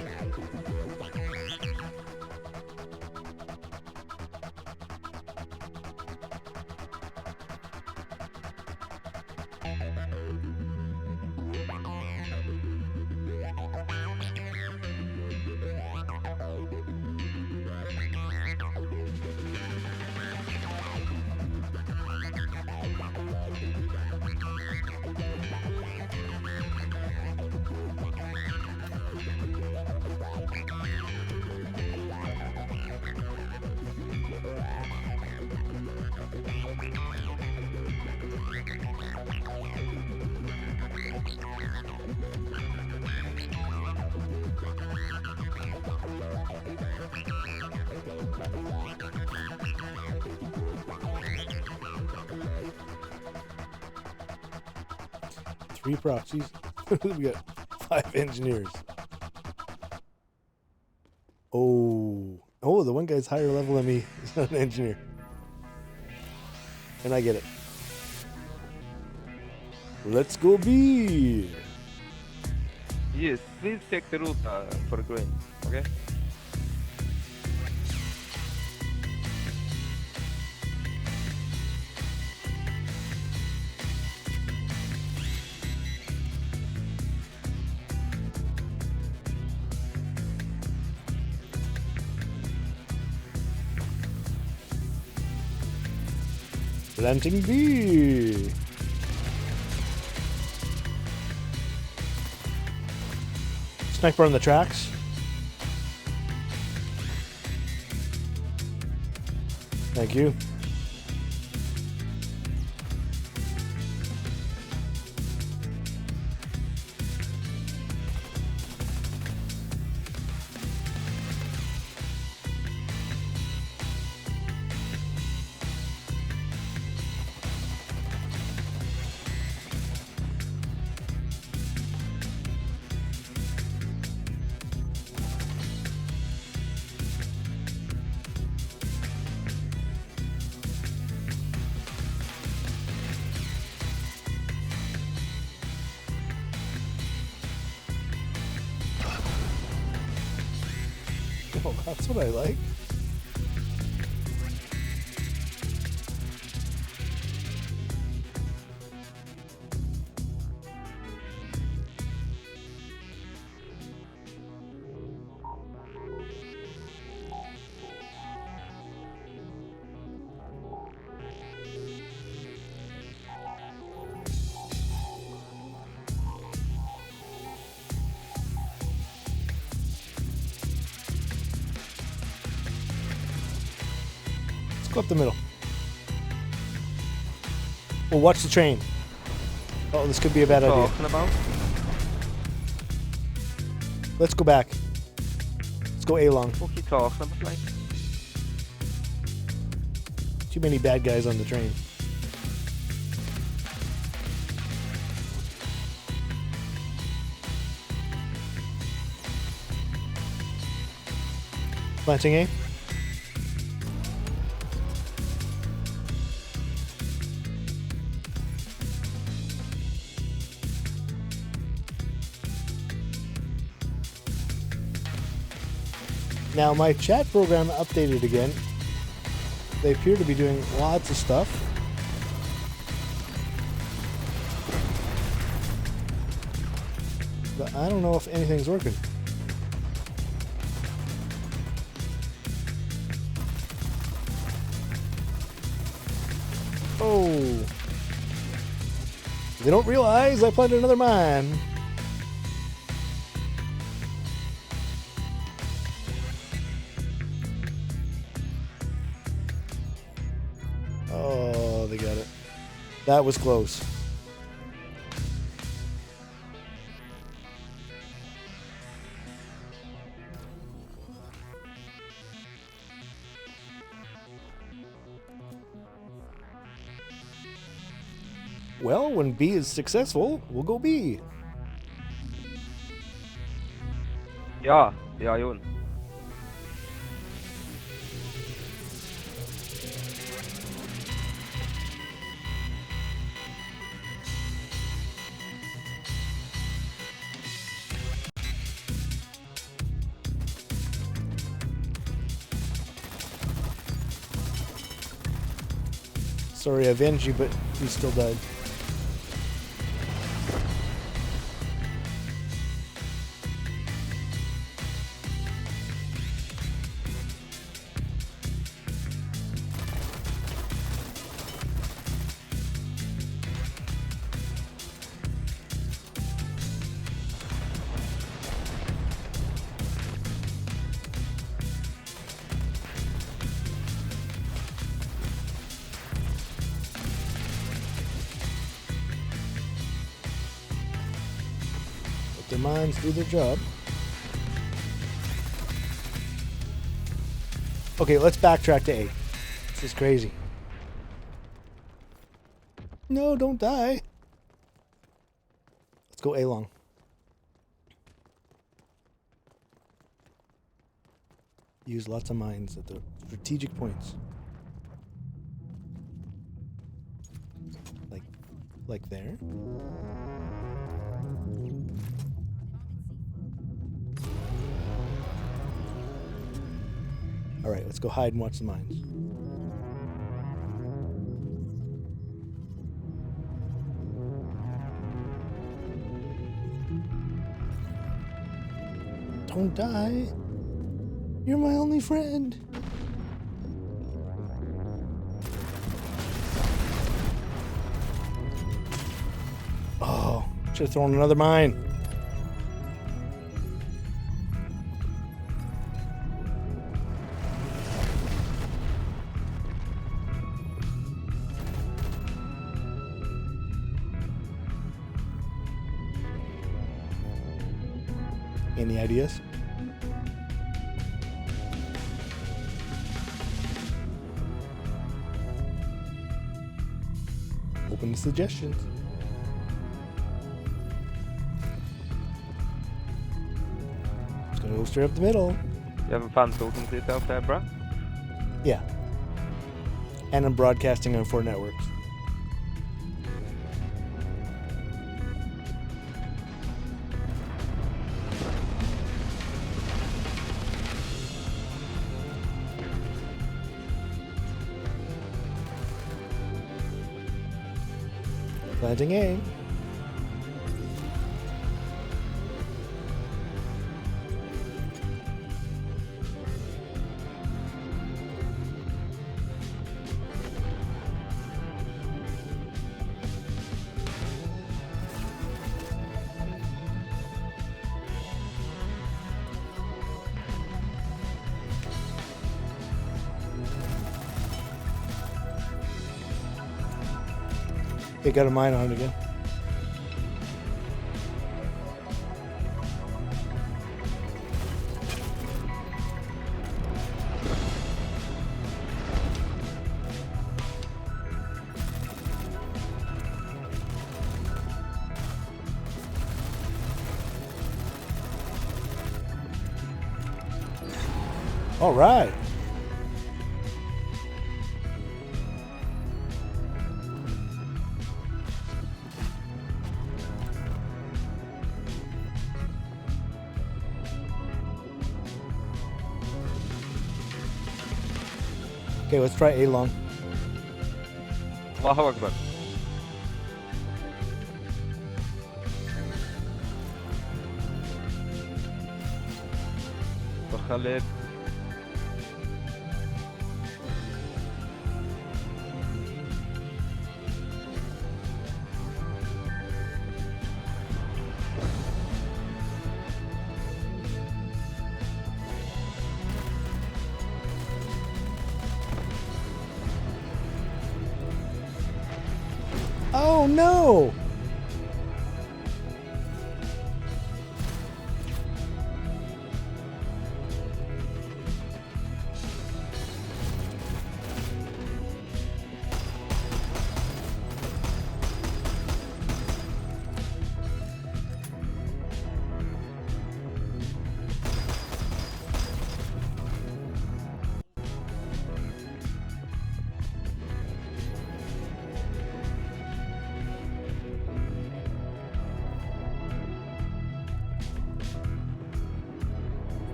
Three proxies. We got 5 engineers. Oh, the one guy's higher level than me. He's not an engineer. And I get it. Let's go B. Yes, please take the route for green. Okay. Planting B. Sniper on the tracks. Thank you. Oh, that's what I like. Go up the middle. Well, watch the train. Oh, this could be a bad idea. Talking about? Let's go back. Let's go A-long. What you talking about, like? Too many bad guys on the train. Planting A. Now my chat program updated again. They appear to be doing lots of stuff. But I don't know if anything's working. Oh. They don't realize I planted another mine. Oh, they got it. That was close. Well, when B is successful, we'll go B. Ja, yun. Sorry, I avenged you, but you still died. Let their minds do their job. Okay, let's backtrack to A. This is crazy. No, don't die. Let's go A long. Use lots of mines at the strategic points. Like there. All right, let's go hide and watch the mines. Don't die. You're my only friend. Oh, should have thrown another mine. Any ideas? Open to suggestions. Just gonna go straight up the middle. You haven't found talking to yourself there, bruh? Yeah. And I'm broadcasting on 4 networks. Planting A. They got a mine on it again. All right. Okay, let's try A long. Allahu Akbar. Khalid. Oh no!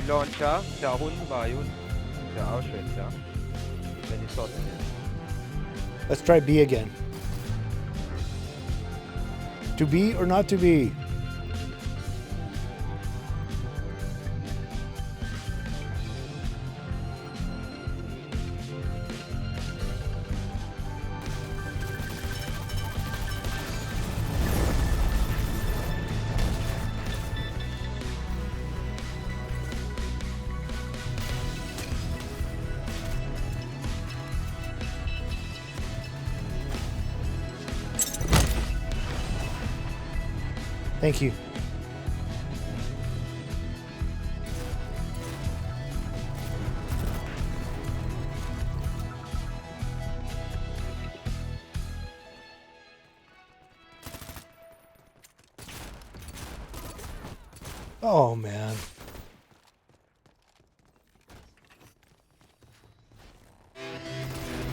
launcher sa Hund ba yun? Sa Auschwitz, ja? Minnesota niya. Let's try B again. To be or not to be? Thank you. Oh, man.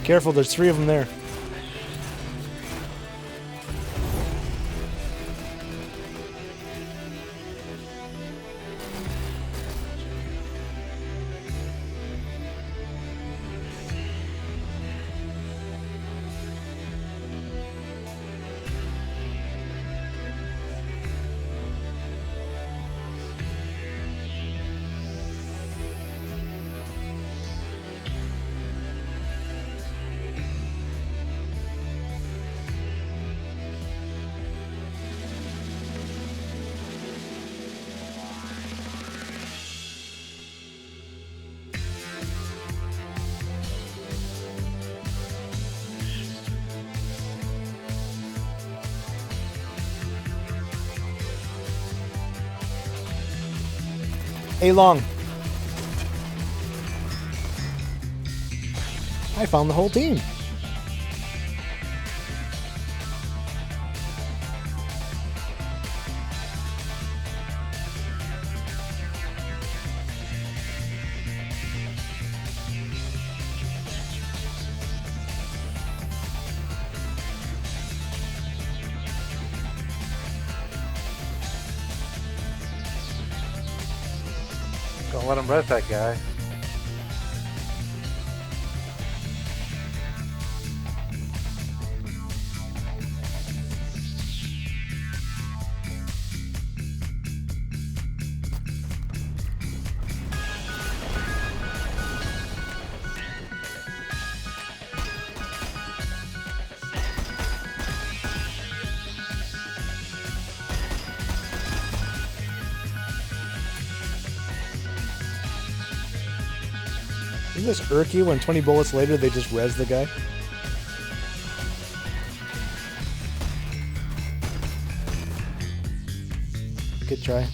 Careful, there's 3 of them there. A long. I found the whole team. Don't let him rest that guy. Doesn't this irk you when 20 bullets later they just res the guy? Good try.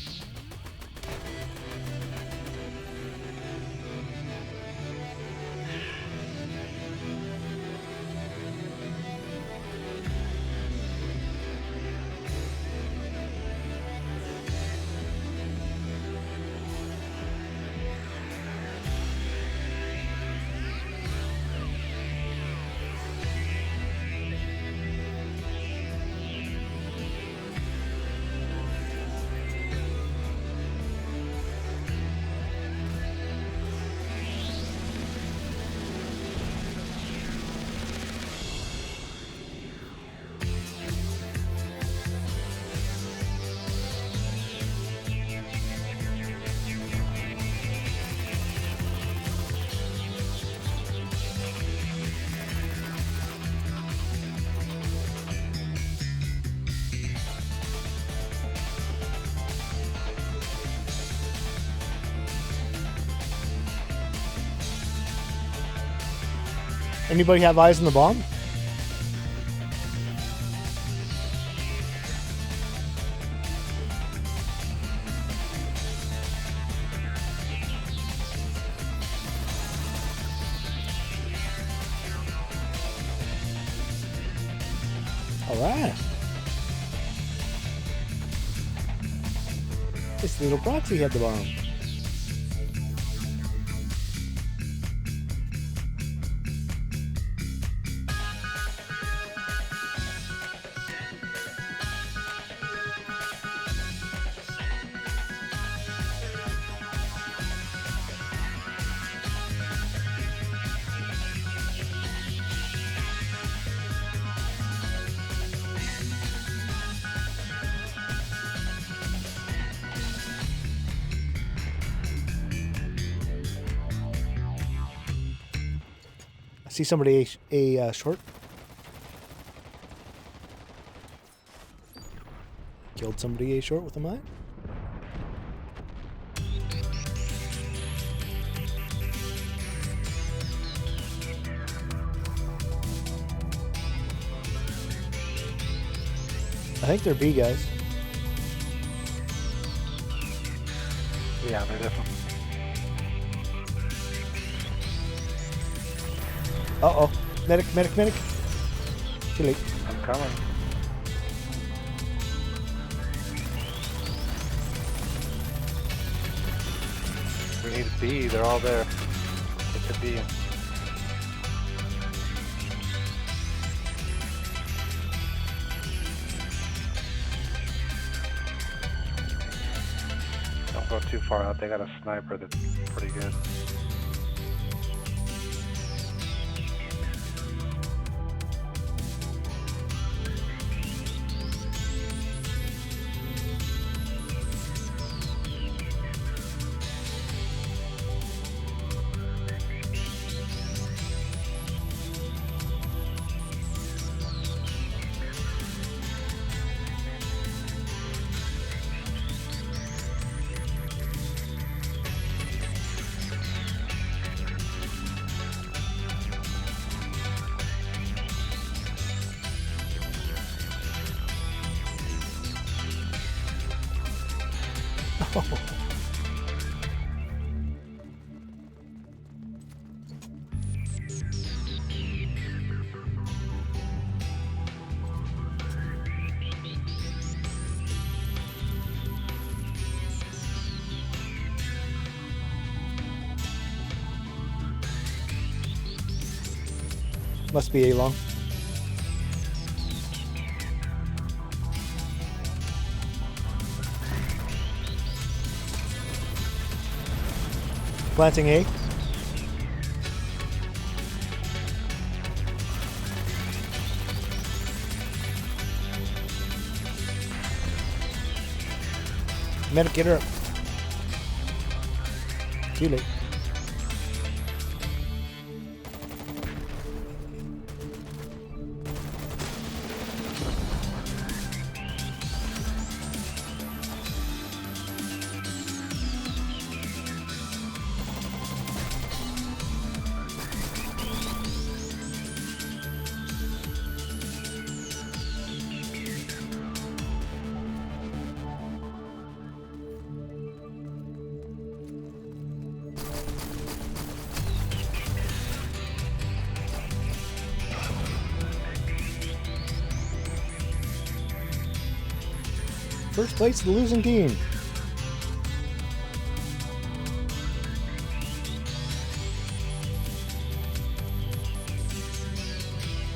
Anybody have eyes on the bomb? All right. This little proxy had the bomb. See somebody a short. Killed somebody a short with a mine. I think they're B guys. Yeah, they're definitely. Uh-oh. Medic, medic, medic. Too late. I'm coming. We need B. They're all there. Get to B. Don't go too far out. They got a sniper that's pretty good. Must be A long. Planting A. Medic, get her up. Too late. First place, the losing team.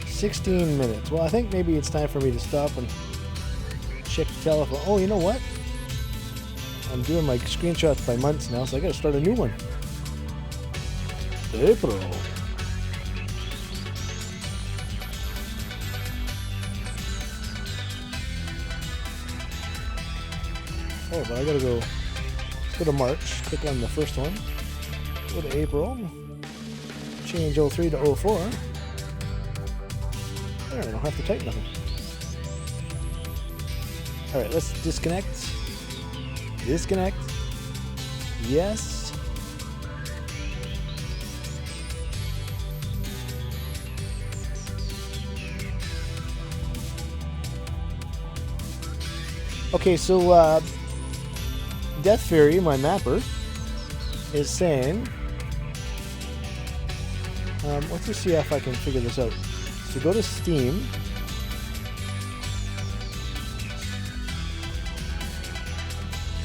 $16. Well, I think maybe it's time for me to stop and check the telephone. Oh, you know what? I'm doing my screenshots by months now, so I gotta start a new one. April. Oh, but I gotta go. Let's go to March. Click on the first one. Go to April. Change 03 to 04. There, I don't have to type nothing. Alright, let's disconnect. Disconnect. Yes. Okay, so Death Fury, my mapper, is saying, let's just see if I can figure this out. So go to Steam.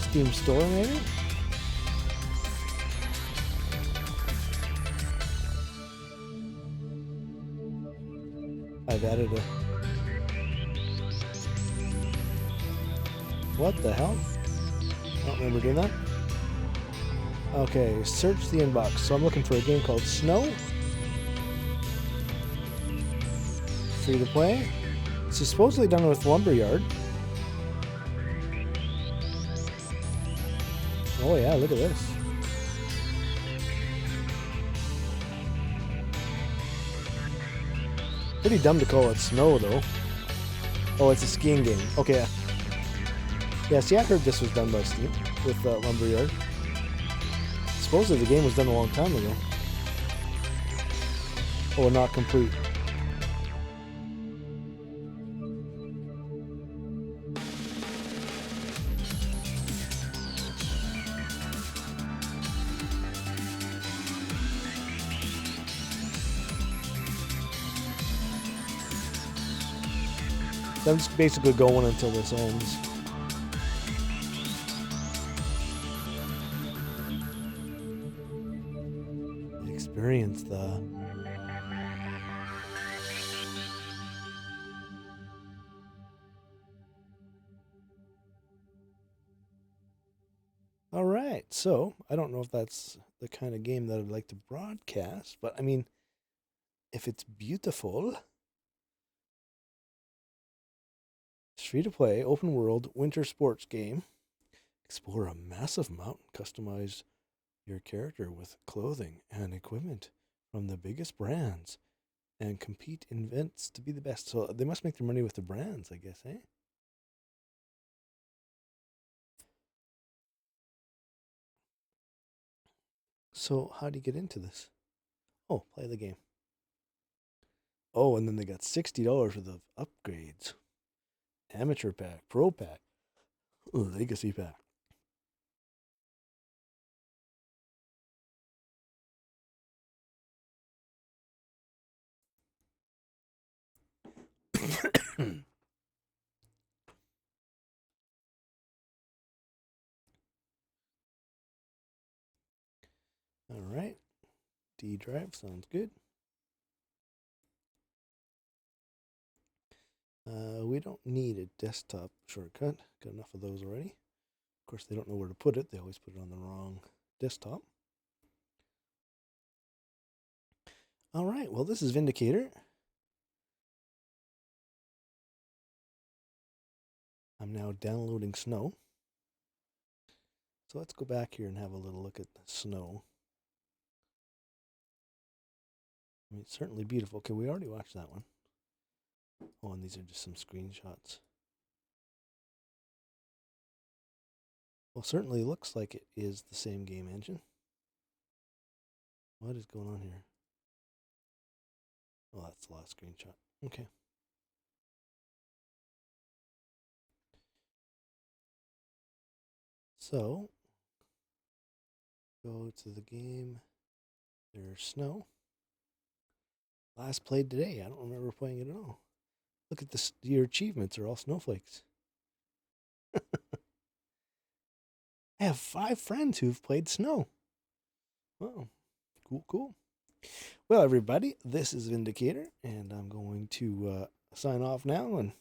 Steam Store, maybe? I've added a... What the hell? I don't remember doing that. Okay, search the inbox. So I'm looking for a game called Snow. Free to play. This is supposedly done with Lumberyard. Oh yeah, look at this. Pretty dumb to call it snow, though. Oh, it's a skiing game. Okay. Yeah, see, I heard this was done by Steam with Lumberyard. Supposedly the game was done a long time ago. Oh, not complete. So I'm just basically going until this ends. Experience the... All right, so I don't know if that's the kind of game that I'd like to broadcast, but I mean, if it's beautiful... It's free to play, open world, winter sports game. Explore a massive mountain, customize your character with clothing and equipment from the biggest brands, and compete in events to be the best. So they must make their money with the brands, I guess, eh? So how do you get into this? Oh, play the game. Oh, and then they got $60 worth of upgrades. Amateur pack, pro pack, legacy pack. All right. D drive sounds good. We don't need a desktop shortcut. Got enough of those already. Of course, they don't know where to put it. They always put it on the wrong desktop. All right. Well, this is Vindicator. I'm now downloading snow. So let's go back here and have a little look at the snow. I mean, it's certainly beautiful. Okay, we already watched that one. Oh, and these are just some screenshots. Well, certainly looks like it is the same game engine. What is going on here? Oh, that's the last screenshot. Okay. So, go to the game. There's snow. Last played today. I don't remember playing it at all. Look at this. Your achievements are all snowflakes. I have 5 friends who've played snow. Wow. Cool, cool. Well, everybody, this is Vindicator, and I'm going to sign off now and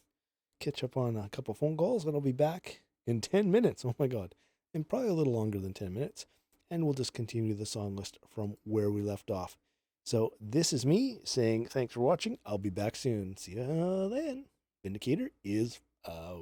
catch up on a couple phone calls, and I'll be back in 10 minutes. Oh, my God. And probably a little longer than 10 minutes. And we'll just continue the song list from where we left off. So this is me saying thanks for watching. I'll be back soon. See ya then. Vindicator is out.